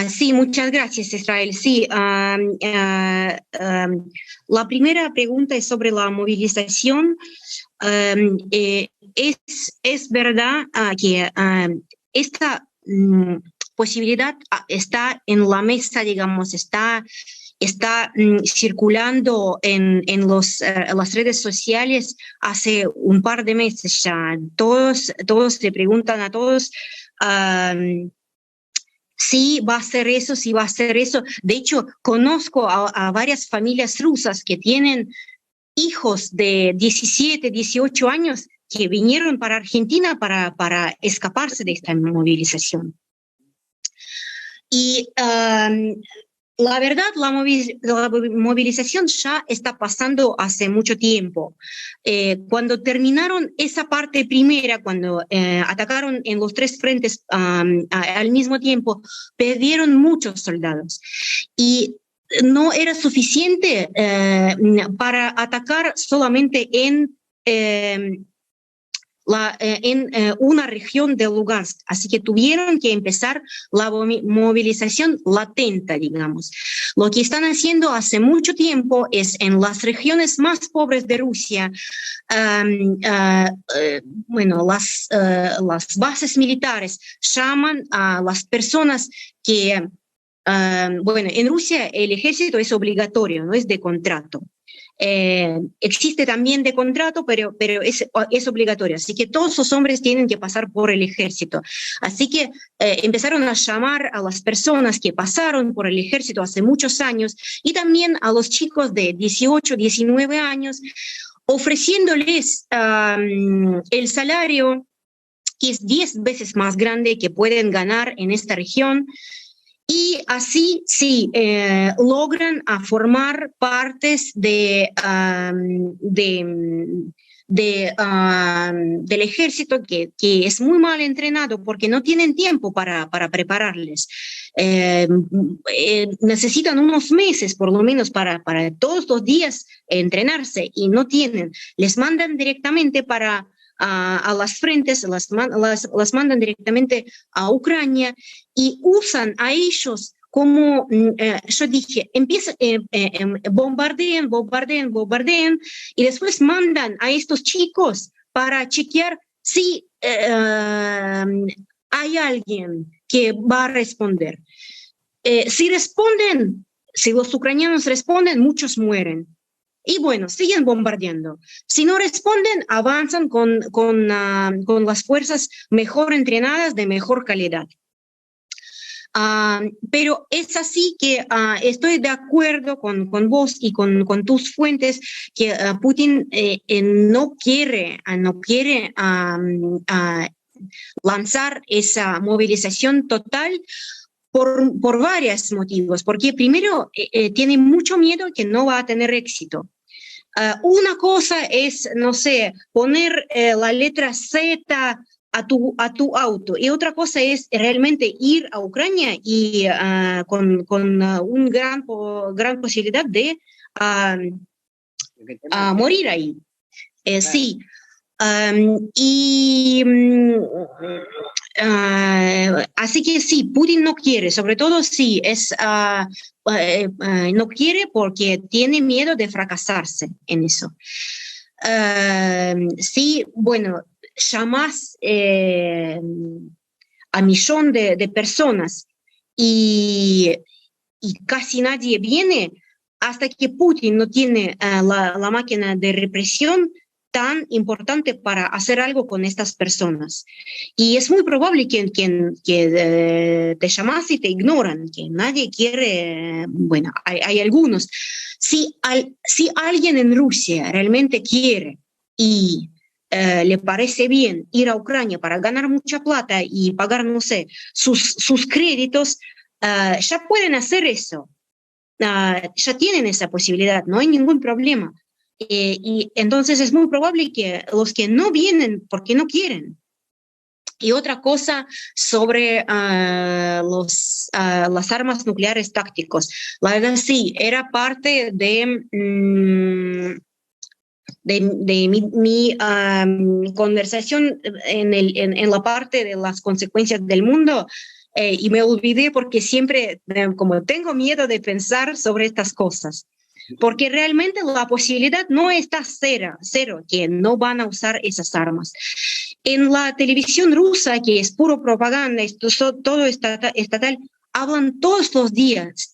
Sí, muchas gracias, Israel. Sí, la primera pregunta es sobre la movilización. Es verdad que esta posibilidad está en la mesa, digamos, está circulando en las redes sociales hace un par de meses ya. Todos le preguntan a todos si va a hacer eso, si va a hacer eso. De hecho, conozco a varias familias rusas que tienen hijos de 17, 18 años que vinieron para Argentina para escaparse de esta movilización. Y la verdad, la movilización ya está pasando hace mucho tiempo. Cuando terminaron esa parte primera, cuando atacaron en los 3 frentes al mismo tiempo, perdieron muchos soldados. Y no era suficiente para atacar solamente en una región de Lugansk. Así que tuvieron que empezar la movilización latente, digamos. Lo que están haciendo hace mucho tiempo es en las regiones más pobres de Rusia, las bases militares llaman a las personas que, en Rusia el ejército es obligatorio, no es de contrato. Existe también de contrato, pero es obligatorio. Así que todos los hombres tienen que pasar por el ejército. Así que empezaron a llamar a las personas que pasaron por el ejército hace muchos años y también a los chicos de 18, 19 años, ofreciéndoles el salario que es 10 veces más grande que pueden ganar en esta región. Y así sí logran formar partes del ejército que es muy mal entrenado porque no tienen tiempo para prepararles. Necesitan unos meses por lo menos para todos los días entrenarse y no tienen. Les mandan directamente a las frentes, las mandan directamente a Ucrania y usan a ellos como, yo dije, bombardean y después mandan a estos chicos para chequear si hay alguien que va a responder. Si los ucranianos responden, muchos mueren. Y bueno, siguen bombardeando. Si no responden, avanzan con las fuerzas mejor entrenadas, de mejor calidad. Pero es así que estoy de acuerdo con vos y con tus fuentes que Putin no quiere lanzar esa movilización total por varios motivos. Porque primero tiene mucho miedo que no va a tener éxito. Una cosa es, no sé, poner la letra Z a tu auto y otra cosa es realmente ir a Ucrania y con una gran posibilidad de morir ahí. Sí. Así que sí, Putin no quiere, sobre todo sí, no quiere porque tiene miedo de fracasarse en eso. Sí, bueno, llamas a millón de personas y casi nadie viene hasta que Putin no tiene la máquina de represión tan importante para hacer algo con estas personas. Y es muy probable que te llamas y te ignoran, que nadie quiere, bueno, hay algunos. Si alguien en Rusia realmente quiere y le parece bien ir a Ucrania para ganar mucha plata y pagar, no sé, sus créditos, ya pueden hacer eso. Ya tienen esa posibilidad, no hay ningún problema. Y entonces es muy probable que los que no vienen porque no quieren. Y otra cosa sobre las armas nucleares tácticos. La verdad sí, era parte de mi conversación en la parte de las consecuencias del mundo. Y me olvidé porque siempre como tengo miedo de pensar sobre estas cosas. Porque realmente la posibilidad no está cero, que no van a usar esas armas. En la televisión rusa, que es puro propaganda, todo estatal, hablan todos los días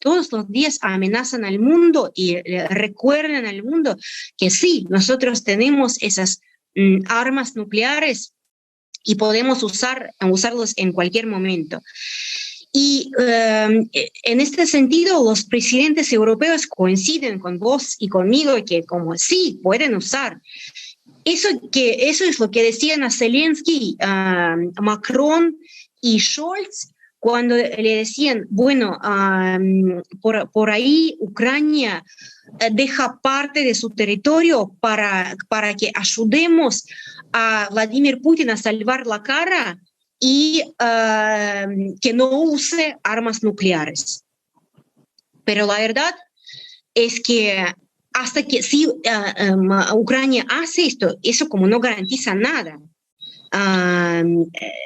amenazan al mundo y recuerdan al mundo que sí, nosotros tenemos esas armas nucleares y podemos usarlos en cualquier momento. Y en este sentido, los presidentes europeos coinciden con vos y conmigo que como sí, pueden usar. Eso es lo que decían a Zelensky, Macron y Scholz cuando le decían, bueno, por ahí Ucrania deja parte de su territorio para que ayudemos a Vladimir Putin a salvar la cara y que no use armas nucleares. Pero la verdad es que hasta que sí Ucrania hace esto, eso como no garantiza nada.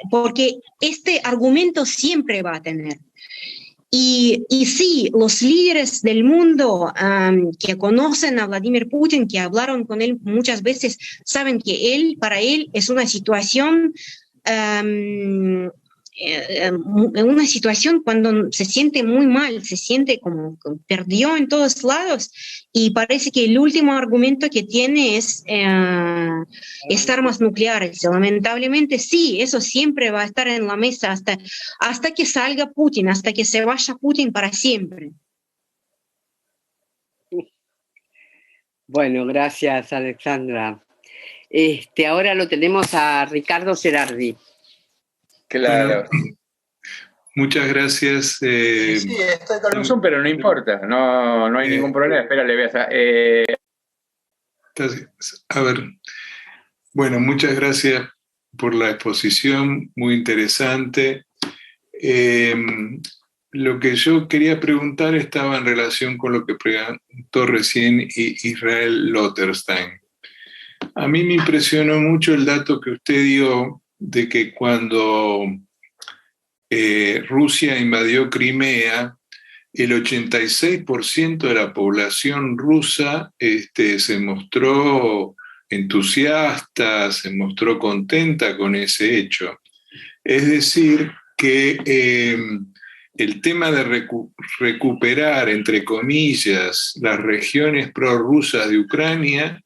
Porque este argumento siempre va a tener. Y sí, los líderes del mundo que conocen a Vladimir Putin, que hablaron con él muchas veces, saben que para él es una situación en una situación cuando se siente muy mal, se siente como que perdió en todos lados y parece que el último argumento que tiene es armas nucleares. Lamentablemente sí, eso siempre va a estar en la mesa hasta que salga Putin, hasta que se vaya Putin para siempre. Bueno, gracias, Alexandra. Ahora lo tenemos a Ricardo Cerardi. Claro. Bueno, muchas gracias. Sí, estoy con un Zoom, pero no importa, no hay ningún problema. Espera, le voy a ver, bueno, muchas gracias por la exposición, muy interesante. Lo que yo quería preguntar estaba en relación con lo que preguntó recién Israel Lotterstein. A mí me impresionó mucho el dato que usted dio de que cuando Rusia invadió Crimea, el 86% de la población rusa se mostró entusiasta, se mostró contenta con ese hecho. Es decir, que el tema de recuperar, entre comillas, las regiones prorrusas de Ucrania,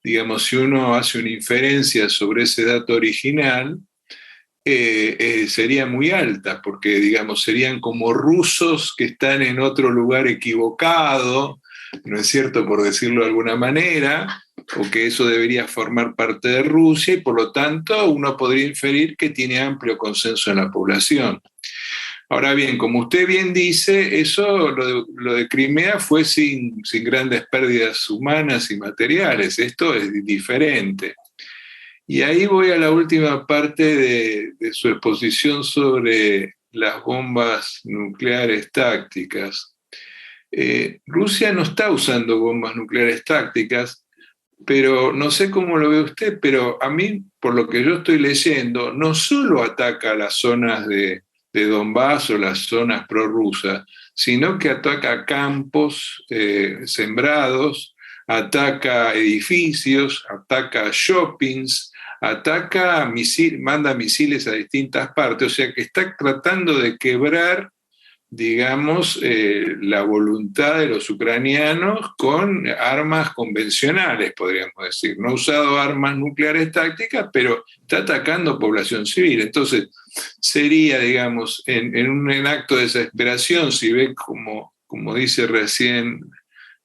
digamos, si uno hace una inferencia sobre ese dato original, sería muy alta, porque, digamos, serían como rusos que están en otro lugar equivocado, ¿no es cierto?, por decirlo de alguna manera, o que eso debería formar parte de Rusia, y por lo tanto uno podría inferir que tiene amplio consenso en la población. Ahora bien, como usted bien dice, eso, lo de Crimea fue sin grandes pérdidas humanas y materiales. Esto es diferente. Y ahí voy a la última parte de su exposición sobre las bombas nucleares tácticas. Rusia no está usando bombas nucleares tácticas, pero no sé cómo lo ve usted, pero a mí, por lo que yo estoy leyendo, no solo ataca las zonas de Donbass o las zonas prorrusas, sino que ataca campos sembrados, ataca edificios, ataca shoppings, ataca manda misiles a distintas partes, o sea que está tratando de quebrar, digamos, la voluntad de los ucranianos con armas convencionales, podríamos decir. No ha usado armas nucleares tácticas, pero está atacando población civil. Entonces, sería, digamos, en un acto de desesperación, si ve como dice recién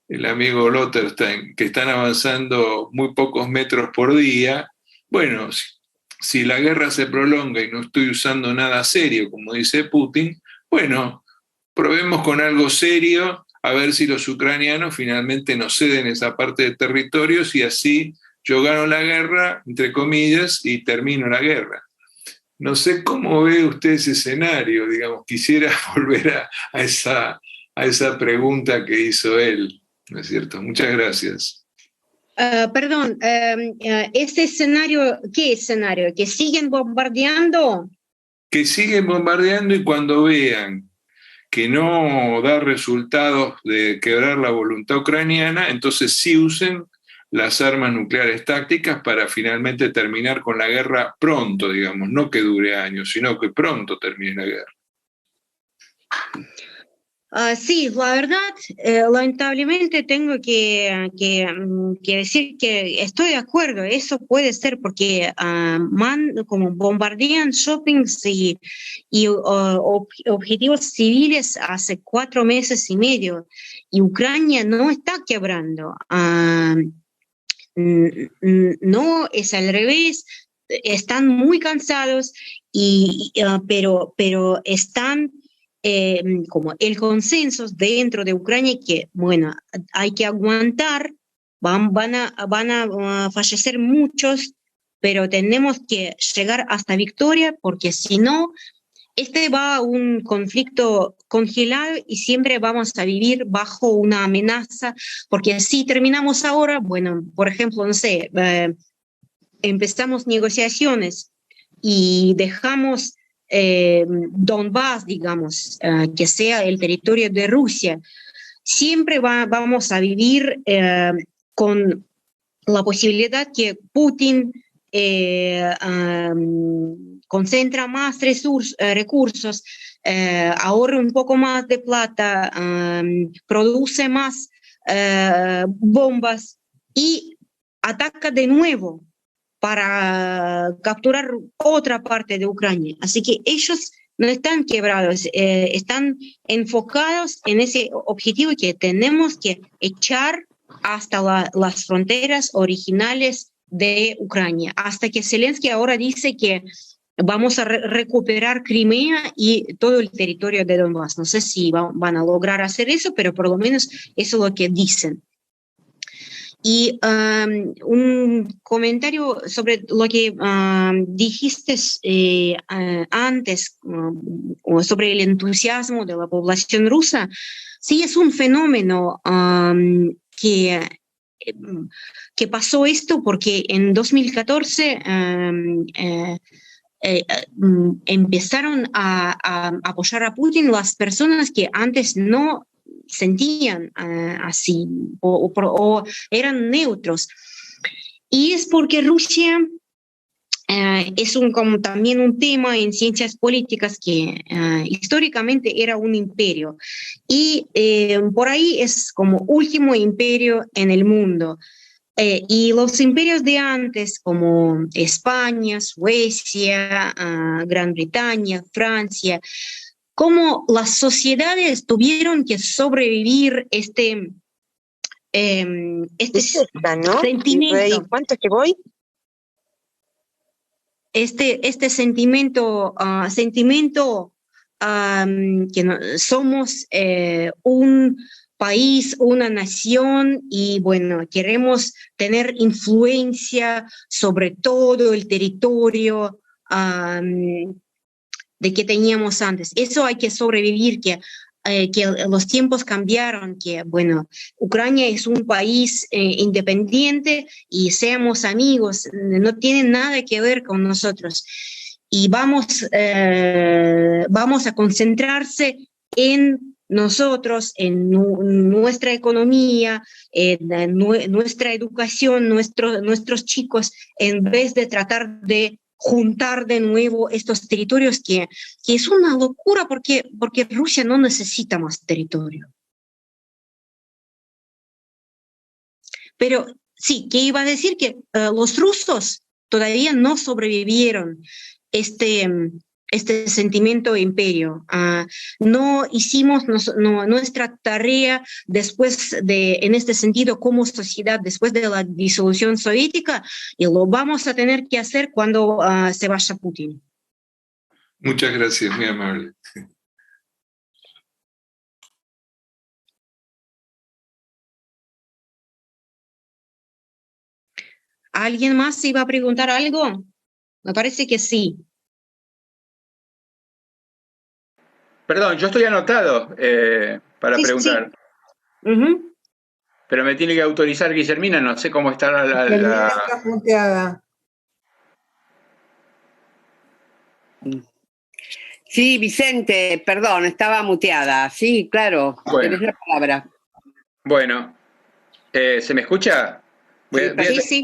el amigo Lotterstein, que están avanzando muy pocos metros por día. Bueno, si la guerra se prolonga y no estoy usando nada serio, como dice Putin, bueno, probemos con algo serio, a ver si los ucranianos finalmente nos ceden esa parte de territorios y así yo gano la guerra, entre comillas, y termino la guerra. No sé cómo ve usted ese escenario, digamos, quisiera volver a esa pregunta que hizo él, ¿no es cierto? Muchas gracias. Perdón, ¿este escenario, qué escenario? ¿Que siguen bombardeando? Que siguen bombardeando y cuando vean que no da resultados de quebrar la voluntad ucraniana, entonces sí usen las armas nucleares tácticas para finalmente terminar con la guerra pronto, digamos, no que dure años, sino que pronto termine la guerra. Sí, la verdad, lamentablemente tengo que decir que estoy de acuerdo, eso puede ser porque como bombardean shoppings y objetivos civiles hace 4 meses y medio y Ucrania no está quebrando. No, es al revés, están muy cansados, pero están... como el consenso dentro de Ucrania que, bueno, hay que aguantar, van a fallecer muchos, pero tenemos que llegar hasta victoria, porque si no, va a un conflicto congelado y siempre vamos a vivir bajo una amenaza, porque si terminamos ahora, bueno, por ejemplo, no sé, empezamos negociaciones y dejamos Donbass, digamos, que sea el territorio de Rusia, siempre vamos a vivir con la posibilidad que Putin concentra más recursos, ahorra un poco más de plata, produce más bombas y ataca de nuevo para capturar otra parte de Ucrania. Así que ellos no están quebrados, están enfocados en ese objetivo que tenemos que echar hasta las fronteras originales de Ucrania, hasta que Zelensky ahora dice que vamos a recuperar Crimea y todo el territorio de Donbass. No sé si van a lograr hacer eso, pero por lo menos eso es lo que dicen. Y un comentario sobre lo que dijiste antes, sobre el entusiasmo de la población rusa. Sí, es un fenómeno que pasó esto porque en 2014 empezaron a apoyar a Putin las personas que antes no sentían así o eran neutros. Y es porque Rusia es como también un tema en ciencias políticas que históricamente era un imperio. Y por ahí es como último imperio en el mundo. Y los imperios de antes, como España, Suecia, Gran Bretaña, Francia, como las sociedades tuvieron que sobrevivir este ¿no? sentimiento. ¿Cuánto es que voy? Este sentimiento, que somos un país, una nación y bueno, queremos tener influencia sobre todo el territorio de que teníamos antes. Eso hay que sobrevivir, que los tiempos cambiaron, que bueno, Ucrania es un país independiente y seamos amigos, no tiene nada que ver con nosotros. Y vamos a concentrarse en nosotros, en nuestra economía, en nuestra educación, nuestros chicos, en vez de tratar de juntar de nuevo estos territorios que es una locura porque Rusia no necesita más territorio. Pero sí, que iba a decir que los rusos todavía no sobrevivieron este sentimiento de imperio. No hicimos nuestra tarea después en este sentido como sociedad, después de la disolución soviética, y lo vamos a tener que hacer cuando se vaya Putin. Muchas gracias, muy amable. ¿Alguien más iba a preguntar algo? Me parece que sí. Perdón, yo estoy anotado para preguntar. Sí. Uh-huh. Pero me tiene que autorizar Guillermina, no sé cómo está Guillermina está muteada. Sí, Vicente, perdón, estaba muteada. Sí, claro, bueno, tenés la palabra. Bueno, ¿se me escucha? Sí.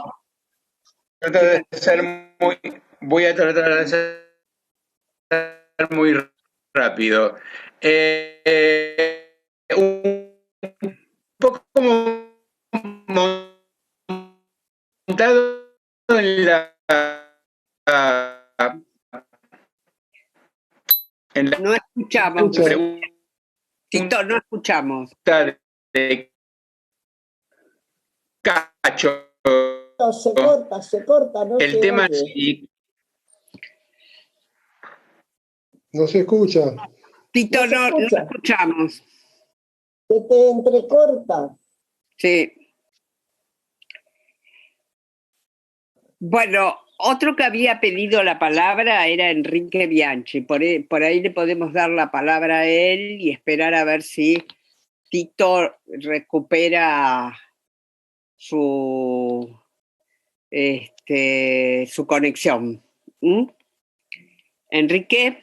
Voy a tratar de ser muy rápido. Un poco montado en la No escuchamos. Tito, no escuchamos. De Cacho. Se corta, no el se tema oye. No se escucha. Tito, no escuchamos. Se te entrecorta. Sí. Bueno, otro que había pedido la palabra era Enrique Bianchi. Por ahí le podemos dar la palabra a él y esperar a ver si Tito recupera su conexión. Enrique.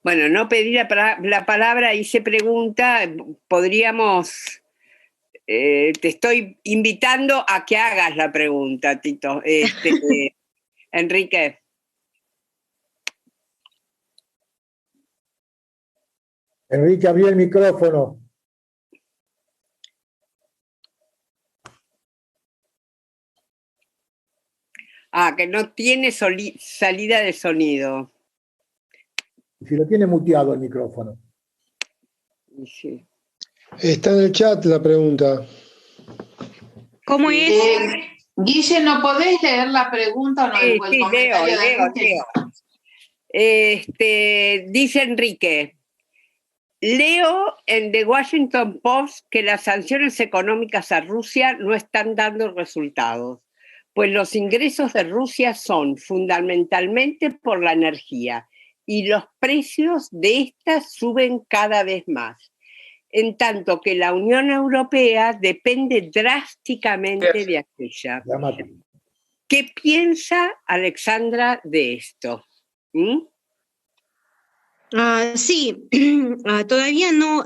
Bueno, no pedí la palabra, hice pregunta, podríamos, te estoy invitando a que hagas la pregunta, Tito. Enrique. Enrique, abrió el micrófono. Que no tiene salida de sonido. Si lo tiene muteado el micrófono. Sí. Está en el chat la pregunta. ¿Cómo es? Guille, ¿no podés leer la pregunta o no? Sí, El comentario de Leo. Dice Enrique, leo en The Washington Post que las sanciones económicas a Rusia no están dando resultados, pues los ingresos de Rusia son fundamentalmente por la energía y los precios de estas suben cada vez más, en tanto que la Unión Europea depende drásticamente de aquella. ¿Qué piensa Alexandra de esto? Sí, todavía no,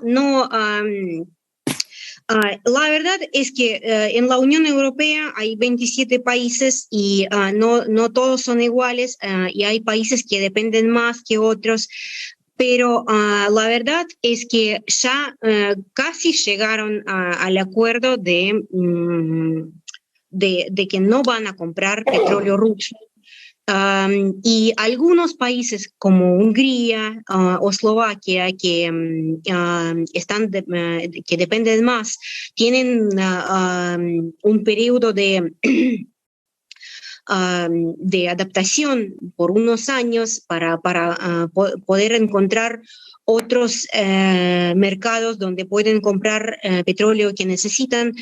la verdad es que en la Unión Europea hay 27 países y no todos son iguales y hay países que dependen más que otros, pero la verdad es que ya casi llegaron al acuerdo de que no van a comprar petróleo ruso. Y algunos países como Hungría o Eslovaquia que que dependen más tienen un periodo de adaptación por unos años para poder encontrar otros mercados donde pueden comprar petróleo que necesitan,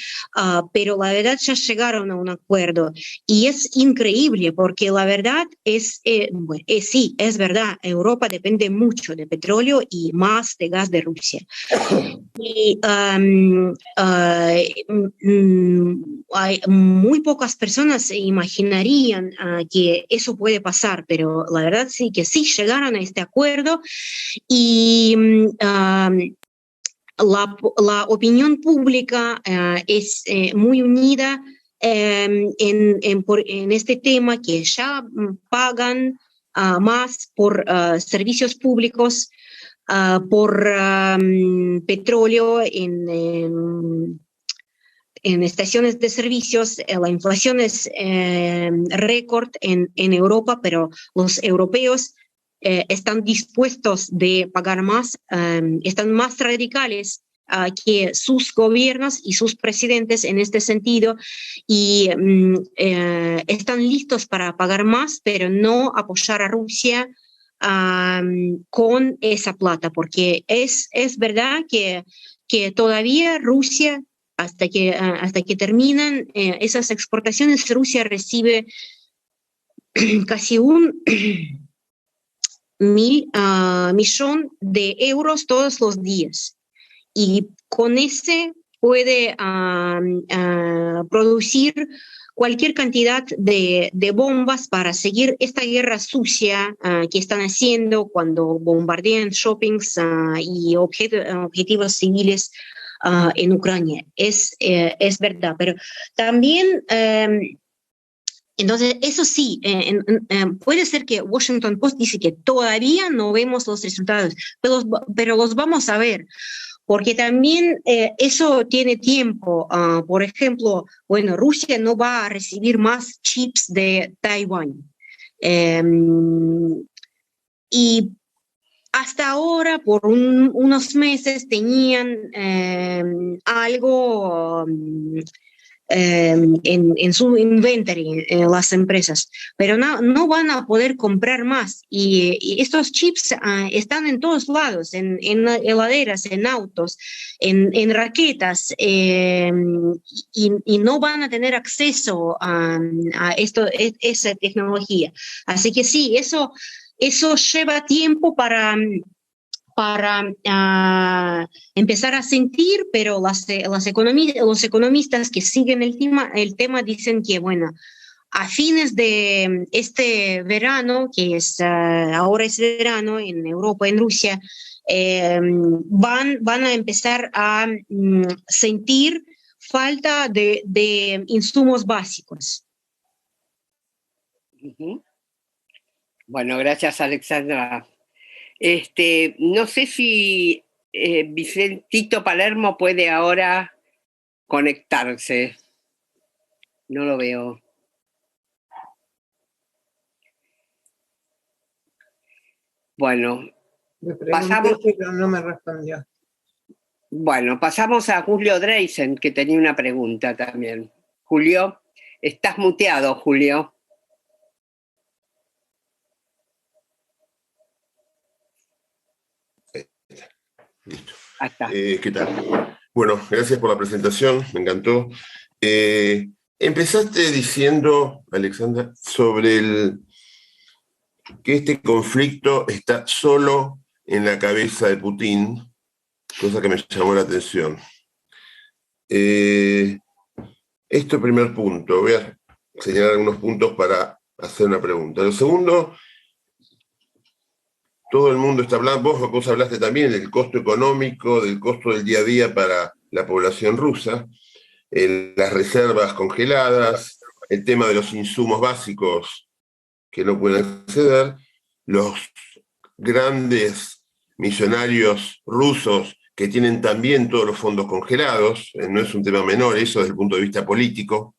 pero la verdad ya llegaron a un acuerdo y es increíble porque la verdad sí, es verdad, Europa depende mucho de petróleo y más de gas de Rusia. Y hay muy pocas personas se imaginarían que eso puede pasar, pero la verdad sí que sí llegaron a este acuerdo y la opinión pública es muy unida en este tema, que ya pagan más por servicios públicos, por petróleo en estaciones de servicios. La inflación es récord en Europa, pero los europeos están dispuestos de pagar más, están más radicales que sus gobiernos y sus presidentes en este sentido, y están listos para pagar más, pero no apoyar a Rusia con esa plata, porque es verdad que todavía Rusia, hasta que terminan esas exportaciones, Rusia recibe casi un millón de euros todos los días. Y con ese puede producir cualquier cantidad de bombas para seguir esta guerra sucia que están haciendo cuando bombardean shoppings y objetivos civiles en Ucrania. Es verdad, pero también entonces, eso sí, puede ser que Washington Post dice que todavía no vemos los resultados, pero los vamos a ver, porque también eso tiene tiempo. Por ejemplo, bueno, Rusia no va a recibir más chips de Taiwán. Y hasta ahora, por unos meses, tenían algo en su inventory las empresas, pero no van a poder comprar más. Y estos chips están en todos lados, en heladeras, en autos, en raquetas, y no van a tener acceso a esa tecnología. Así que sí, eso lleva tiempo para empezar a sentir, pero los economistas que siguen el tema dicen que, bueno, a fines de este verano, que es ahora es verano en Europa, en Rusia, van a empezar a sentir falta de insumos básicos. Bueno, gracias, Alexandra. No sé si Vicentito Palermo puede ahora conectarse. No lo veo. Bueno, Le pregunté, pero no me respondió. Bueno, pasamos a Julio Dreisen, que tenía una pregunta también. Julio, estás muteado, Julio. Listo. Hasta. ¿Qué tal? Bueno, gracias por la presentación, me encantó. Empezaste diciendo, Alexandra, sobre que este conflicto está solo en la cabeza de Putin, cosa que me llamó la atención. Esto primer punto, voy a señalar algunos puntos para hacer una pregunta. Lo segundo, todo el mundo está hablando, vos hablaste también del costo económico, del costo del día a día para la población rusa, las reservas congeladas, el tema de los insumos básicos que no pueden acceder, los grandes millonarios rusos que tienen también todos los fondos congelados, no es un tema menor eso desde el punto de vista político,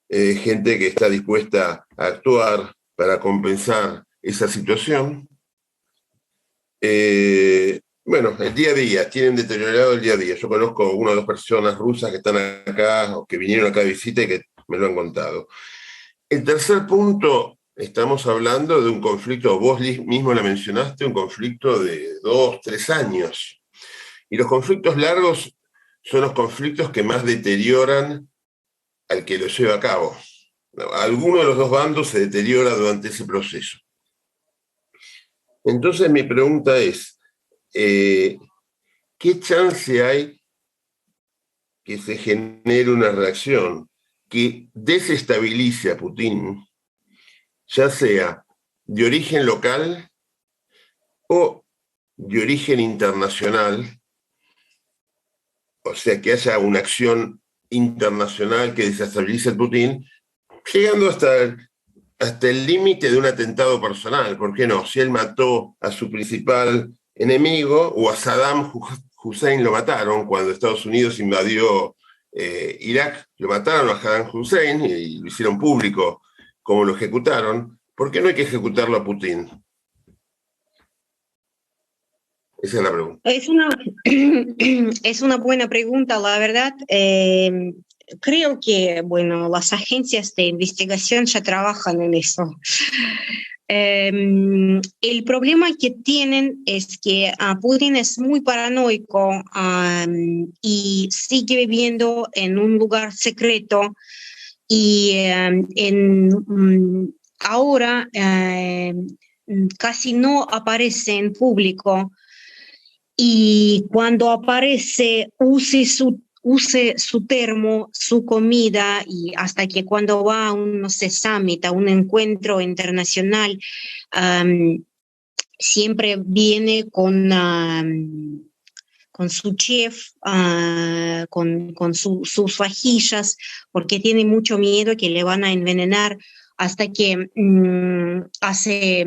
gente que está dispuesta a actuar para compensar esa situación. Bueno, el día a día, tienen deteriorado el día a día. Yo conozco una o dos personas rusas que están acá o que vinieron acá de visita y que me lo han contado. El tercer punto, estamos hablando de un conflicto, vos mismo la mencionaste, un conflicto de 2, 3 años. Y los conflictos largos son los conflictos que más deterioran al que lo lleva a cabo. Alguno de los dos bandos se deteriora durante ese proceso. Entonces mi pregunta es, ¿qué chance hay que se genere una reacción que desestabilice a Putin, ya sea de origen local o de origen internacional? O sea, que haya una acción internacional que desestabilice a Putin, llegando hasta el límite de un atentado personal. ¿Por qué no? Si él mató a su principal enemigo, o a Saddam Hussein lo mataron cuando Estados Unidos invadió Irak, lo mataron a Saddam Hussein y lo hicieron público como lo ejecutaron. ¿Por qué no hay que ejecutarlo a Putin? Esa es la pregunta. Es una buena pregunta, la verdad. Creo que, bueno, las agencias de investigación ya trabajan en eso. El problema que tienen es que Putin es muy paranoico y sigue viviendo en un lugar secreto y ahora casi no aparece en público, y cuando aparece use su termo, su comida, y hasta que cuando va a un, no sé, summit, a un encuentro internacional, siempre viene con su chef, con sus vajillas, porque tiene mucho miedo que le van a envenenar, hasta que hace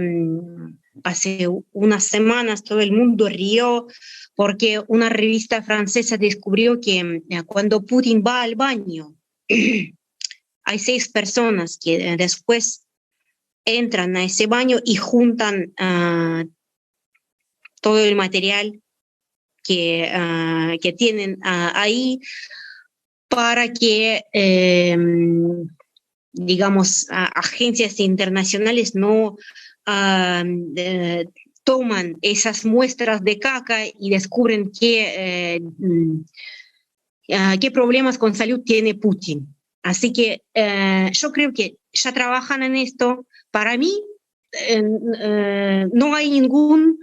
unas semanas todo el mundo rió porque una revista francesa descubrió que cuando Putin va al baño, hay 6 personas que después entran a ese baño y juntan todo el material que tienen ahí para que, digamos, agencias internacionales no toman esas muestras de caca y descubren qué problemas con salud tiene Putin. Así que yo creo que ya trabajan en esto. Para mí no hay ningún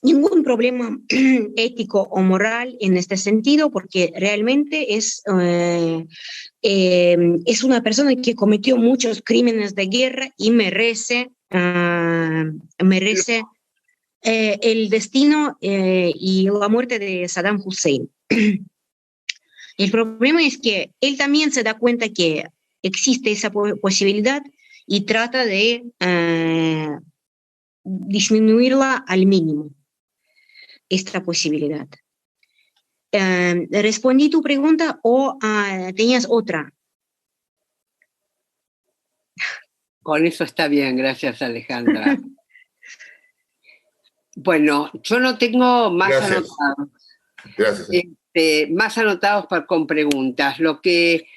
ningún problema ético o moral en este sentido, porque realmente es una persona que cometió muchos crímenes de guerra y merece el destino y la muerte de Saddam Hussein. El problema es que él también se da cuenta que existe esa posibilidad y trata de disminuirla al mínimo, esta posibilidad. ¿Respondí tu pregunta o tenías otra? Con eso está bien, gracias Alejandra. Bueno, yo no tengo más anotados. Gracias. Más anotados con preguntas. Lo que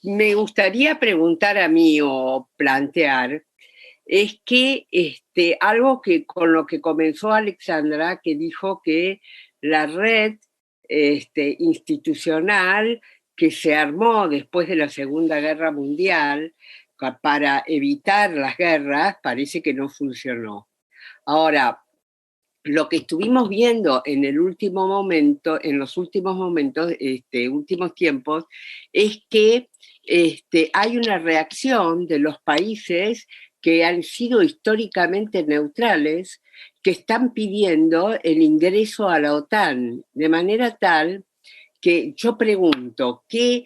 me gustaría preguntar a mí o plantear es que algo que con lo que comenzó Alexandra, que dijo que la red institucional que se armó después de la Segunda Guerra Mundial para evitar las guerras parece que no funcionó. Ahora, lo que estuvimos viendo en los últimos momentos, últimos tiempos, es que hay una reacción de los países que han sido históricamente neutrales, que están pidiendo el ingreso a la OTAN, de manera tal que yo pregunto, ¿qué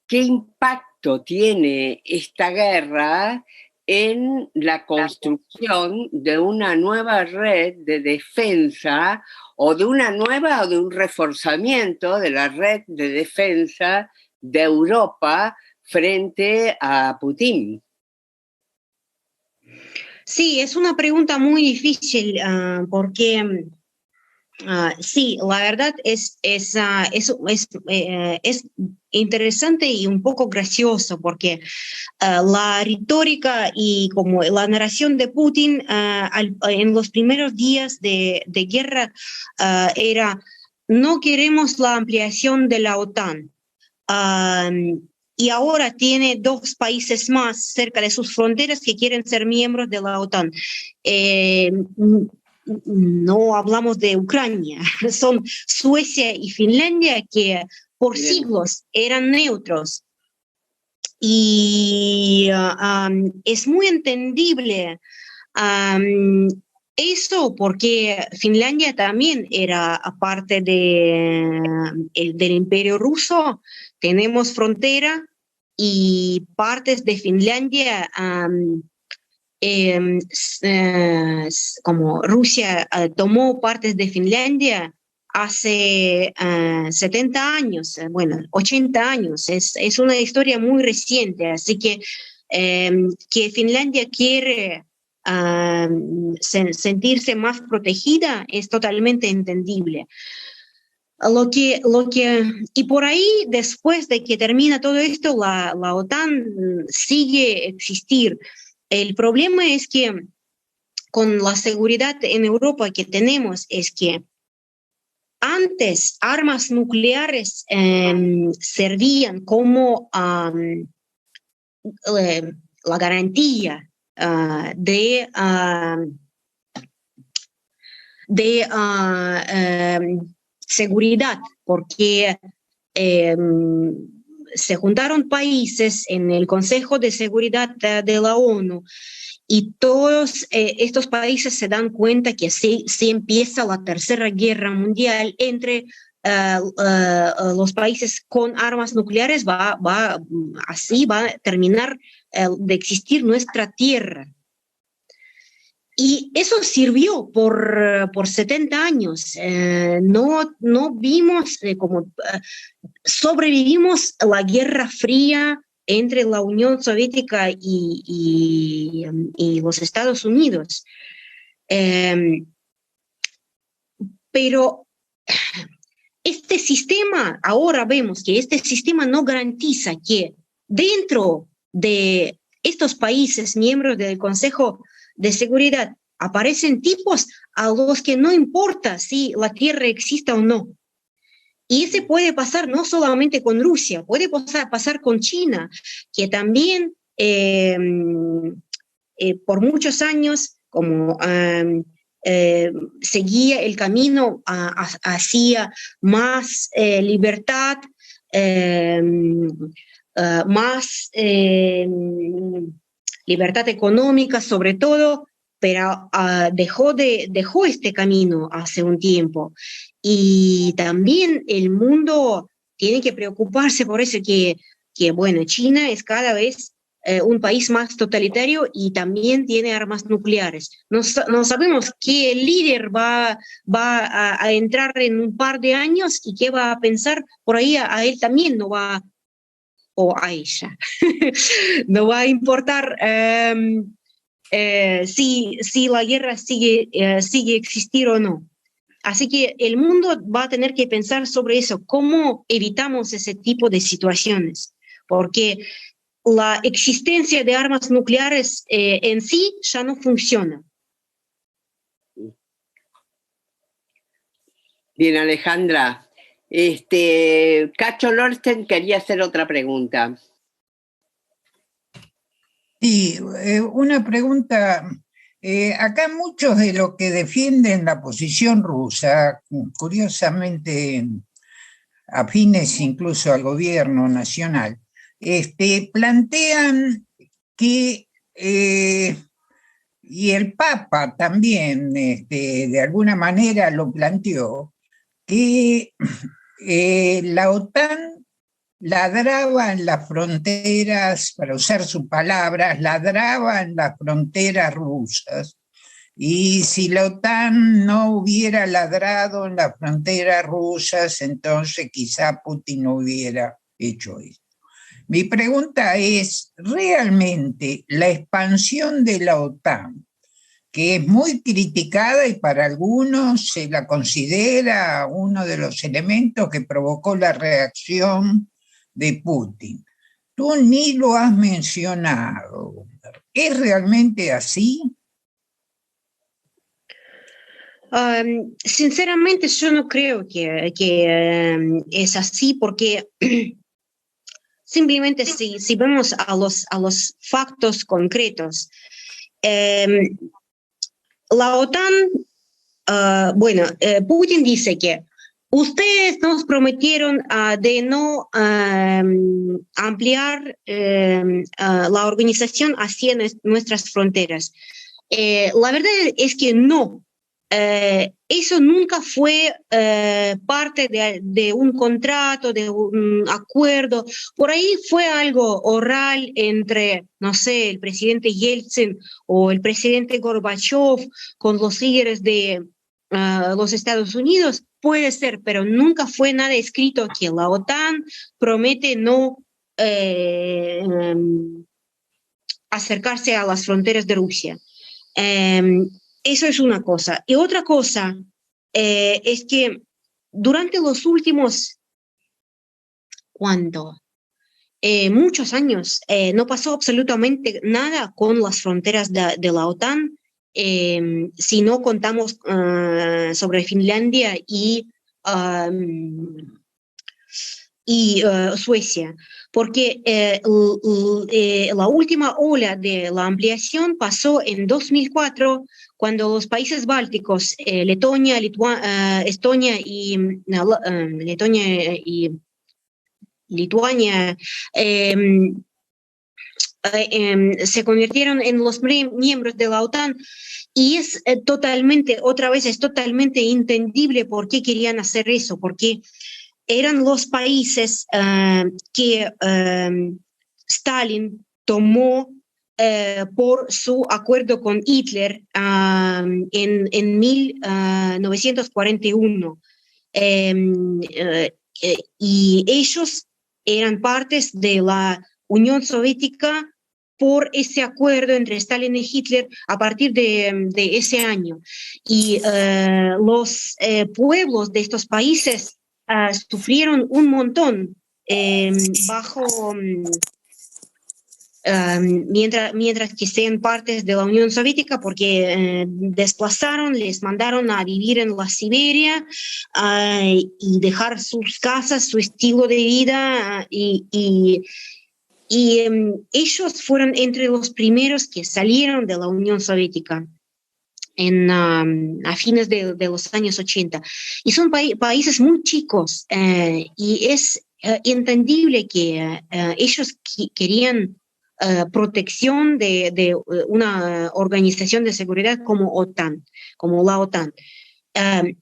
impacto tiene esta guerra en la construcción de una nueva red de defensa o de un reforzamiento de la red de defensa de Europa frente a Putin? Sí, es una pregunta muy difícil porque sí, la verdad es interesante y un poco gracioso porque la retórica y como la narración de Putin en los primeros días de guerra era: no queremos la ampliación de la OTAN. Y ahora tiene 2 países más cerca de sus fronteras que quieren ser miembros de la OTAN. No hablamos de Ucrania, son Suecia y Finlandia que por siglos eran neutros. Y es muy entendible eso porque Finlandia también era parte del Imperio Ruso. Tenemos frontera y partes de Finlandia, como Rusia tomó partes de Finlandia hace 70 años, 80 años. Es una historia muy reciente, así que Finlandia quiere sentirse más protegida es totalmente entendible. Y por ahí, después de que termina todo esto, la OTAN sigue existir. El problema es que con la seguridad en Europa que tenemos es que antes armas nucleares servían como la garantía de seguridad, porque se juntaron países en el Consejo de Seguridad de la ONU y todos estos países se dan cuenta que si empieza la Tercera Guerra Mundial entre los países con armas nucleares, así va a terminar de existir nuestra tierra. Y eso sirvió por 70 años. No vimos sobrevivimos a la Guerra Fría entre la Unión Soviética y los Estados Unidos. Pero este sistema, ahora vemos que este sistema no garantiza que dentro de estos países miembros del Consejo de Seguridad aparecen tipos a los que no importa si la tierra exista o no. Y ese puede pasar no solamente con Rusia, puede pasar con China, que también por muchos años como seguía el camino hacia más libertad, más libertad económica sobre todo, pero dejó este camino hace un tiempo. Y también el mundo tiene que preocuparse por eso que bueno, China es cada vez un país más totalitario y también tiene armas nucleares. No sabemos qué líder va a entrar en un par de años y qué va a pensar. Por ahí a él también no va, o a ella, no va a importar si la guerra sigue existir o no. Así que el mundo va a tener que pensar sobre eso, cómo evitamos ese tipo de situaciones, porque la existencia de armas nucleares en sí ya no funciona. Bien, Alejandra. Cacho Lorsten quería hacer otra pregunta. Sí, una pregunta. Acá muchos de los que defienden la posición rusa, curiosamente afines incluso al gobierno nacional, plantean que, y el Papa también de alguna manera lo planteó, que la OTAN ladraba en las fronteras, para usar sus palabras, ladraba en las fronteras rusas. Y si la OTAN no hubiera ladrado en las fronteras rusas, entonces quizá Putin no hubiera hecho eso. Mi pregunta es, ¿realmente la expansión de la OTAN, que es muy criticada y para algunos se la considera uno de los elementos que provocó la reacción de Putin? Tú ni lo has mencionado. ¿Es realmente así? Sinceramente yo no creo que es así, porque simplemente si vemos a los factos concretos, la OTAN, Putin dice que ustedes nos prometieron de no ampliar la organización hacia nuestras fronteras. La verdad es que no. Eso nunca fue parte de un contrato, de un acuerdo. Por ahí fue algo oral entre, no sé, el presidente Yeltsin o el presidente Gorbachev con los líderes de los Estados Unidos. Puede ser, pero nunca fue nada escrito que la OTAN promete no acercarse a las fronteras de Rusia. Eso es una cosa. Y otra cosa es que durante los últimos, muchos años, no pasó absolutamente nada con las fronteras de la OTAN, si no contamos sobre Finlandia y Suecia, porque la última ola de la ampliación pasó en 2004, cuando los países bálticos, Letonia, Estonia y Lituania, se convirtieron en los miembros de la OTAN, y es totalmente entendible por qué querían hacer eso, porque eran los países que Stalin tomó por su acuerdo con Hitler en 1941. Y ellos eran partes de la Unión Soviética por ese acuerdo entre Stalin y Hitler a partir de ese año. Y los pueblos de estos países sufrieron un montón mientras que sean partes de la Unión Soviética, porque les mandaron a vivir en la Siberia y dejar sus casas, su estilo de vida, y y ellos fueron entre los primeros que salieron de la Unión Soviética a fines de los años 80. Y son países muy chicos, y es entendible que ellos querían protección de una organización de seguridad como la OTAN.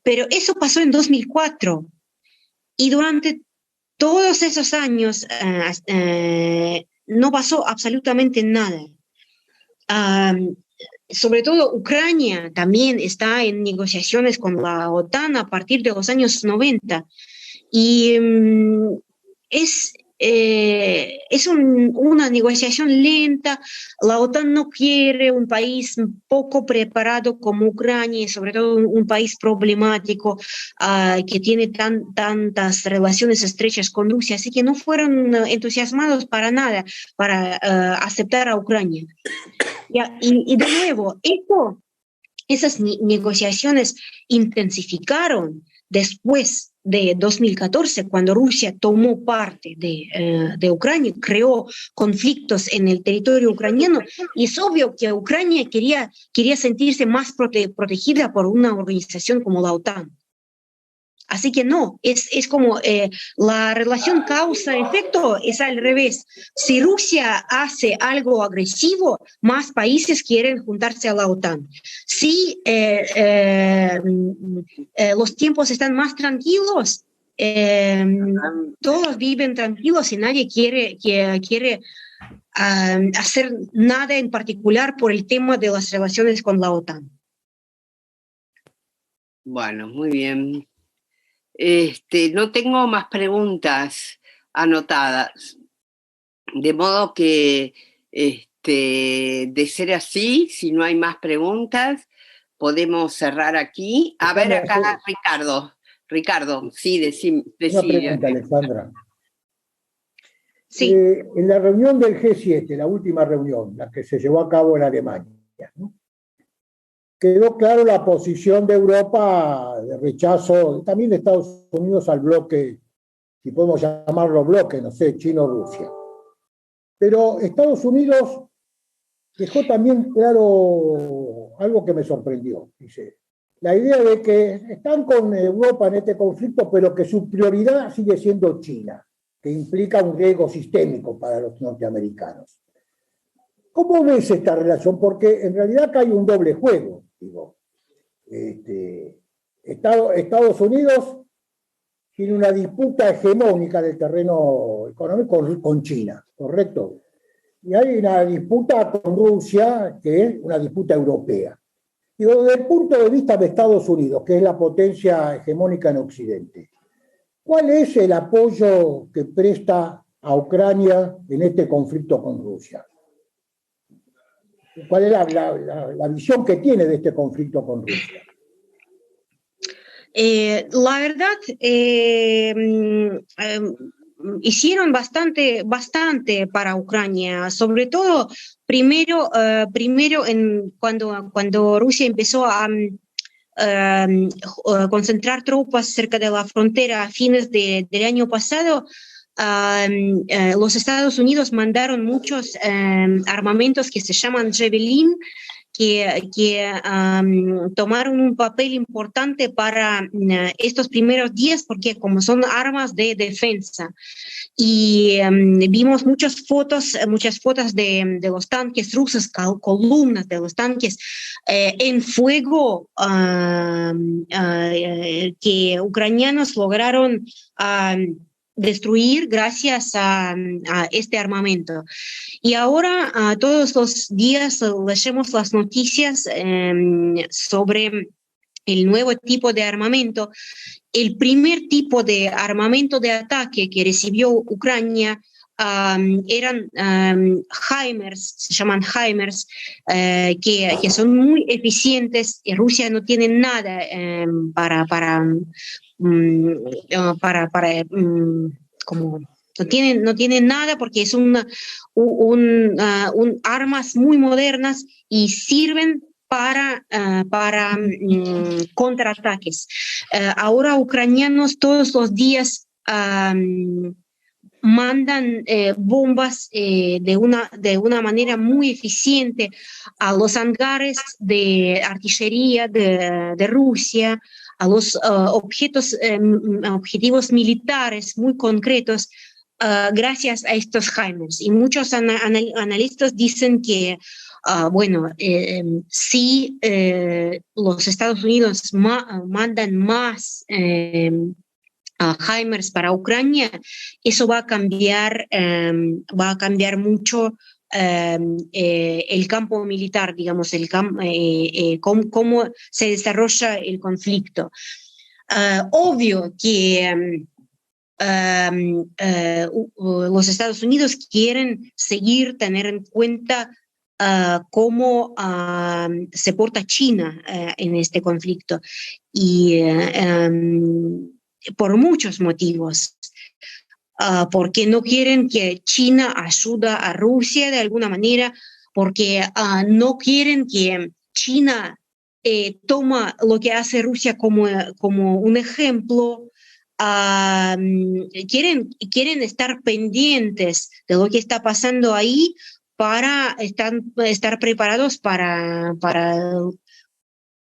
Pero eso pasó en 2004, y durante todos esos años no pasó absolutamente nada. Sobre todo Ucrania también está en negociaciones con la OTAN a partir de los años 90. Y es una negociación lenta. La OTAN no quiere un país poco preparado como Ucrania, y sobre todo un país problemático que tiene tantas relaciones estrechas con Rusia, así que no fueron entusiasmados para nada para aceptar a Ucrania. Y de nuevo, esas negociaciones intensificaron después de 2014, cuando Rusia tomó parte de Ucrania, creó conflictos en el territorio ucraniano, y es obvio que Ucrania quería sentirse más protegida por una organización como la OTAN. Así que no, es como la relación causa-efecto es al revés. Si Rusia hace algo agresivo, más países quieren juntarse a la OTAN. Si los tiempos están más tranquilos, todos viven tranquilos y nadie quiere hacer nada en particular por el tema de las relaciones con la OTAN. Bueno, muy bien. No tengo más preguntas anotadas, de modo que de ser así, si no hay más preguntas, podemos cerrar aquí. A ver acá, Ricardo, sí, decime. Una pregunta, Alexandra. Sí. En la reunión del G7, la última reunión, la que se llevó a cabo en Alemania, ¿no?, quedó claro la posición de Europa de rechazo, también de Estados Unidos, al bloque, si podemos llamarlo bloque, no sé, China-Rusia. Pero Estados Unidos dejó también claro algo que me sorprendió. Dice, la idea de que están con Europa en este conflicto, pero que su prioridad sigue siendo China, que implica un riesgo sistémico para los norteamericanos. ¿Cómo ves esta relación? Porque en realidad acá hay un doble juego. Digo, Estados Unidos tiene una disputa hegemónica del terreno económico con China, ¿correcto? Y hay una disputa con Rusia, que es una disputa europea. Digo, desde el punto de vista de Estados Unidos, que es la potencia hegemónica en Occidente, ¿cuál es el apoyo que presta a Ucrania en este conflicto con Rusia? ¿Cuál es la visión que tiene de este conflicto con Rusia? La verdad, hicieron bastante para Ucrania, sobre todo primero cuando Rusia empezó a concentrar tropas cerca de la frontera a fines del año pasado. Los Estados Unidos mandaron muchos armamentos que se llaman Javelin, que tomaron un papel importante para estos primeros días, porque como son armas de defensa. Y vimos muchas fotos de los tanques rusos, columnas de los tanques en fuego, que ucranianos lograron destruir gracias a este armamento. Y ahora todos los días leemos las noticias sobre el nuevo tipo de armamento. El primer tipo de armamento de ataque que recibió Ucrania eran HIMARS, se llaman HIMARS, que son muy eficientes, y Rusia no tiene nada como no tienen nada, porque es armas muy modernas y sirven para contraataques. Ahora ucranianos todos los días mandan bombas de una manera muy eficiente a los hangares de artillería de Rusia, a los objetivos militares muy concretos, gracias a estos HIMARS. Y muchos analistas dicen que, bueno, si los Estados Unidos mandan más HIMARS para Ucrania, eso va a cambiar mucho el campo militar, digamos, cómo se desarrolla el conflicto. Obvio que los Estados Unidos quieren seguir tener en cuenta cómo se porta China en este conflicto, y por muchos motivos, porque no quieren que China ayude a Rusia de alguna manera, porque no quieren que China toma lo que hace Rusia como un ejemplo. Quieren estar pendientes de lo que está pasando ahí para estar preparados para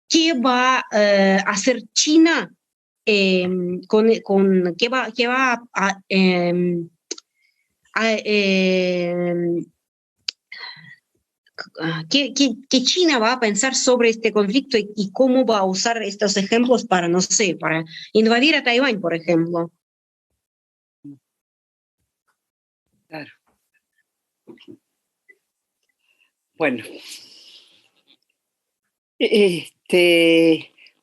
qué va a hacer China, qué va ¿qué China va a pensar sobre este conflicto y cómo va a usar estos ejemplos para, no sé, para invadir a Taiwán, por ejemplo. Claro. Bueno.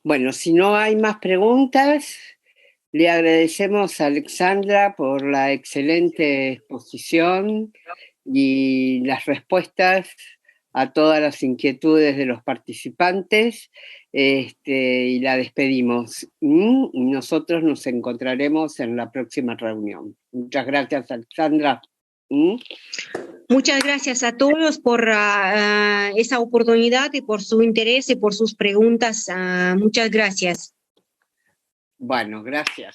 Bueno, si no hay más preguntas, le agradecemos a Alexandra por la excelente exposición y las respuestas a todas las inquietudes de los participantes, y la despedimos. Nosotros nos encontraremos en la próxima reunión. Muchas gracias, Alexandra. Muchas gracias a todos por esa oportunidad y por su interés y por sus preguntas. Muchas gracias. Bueno, gracias.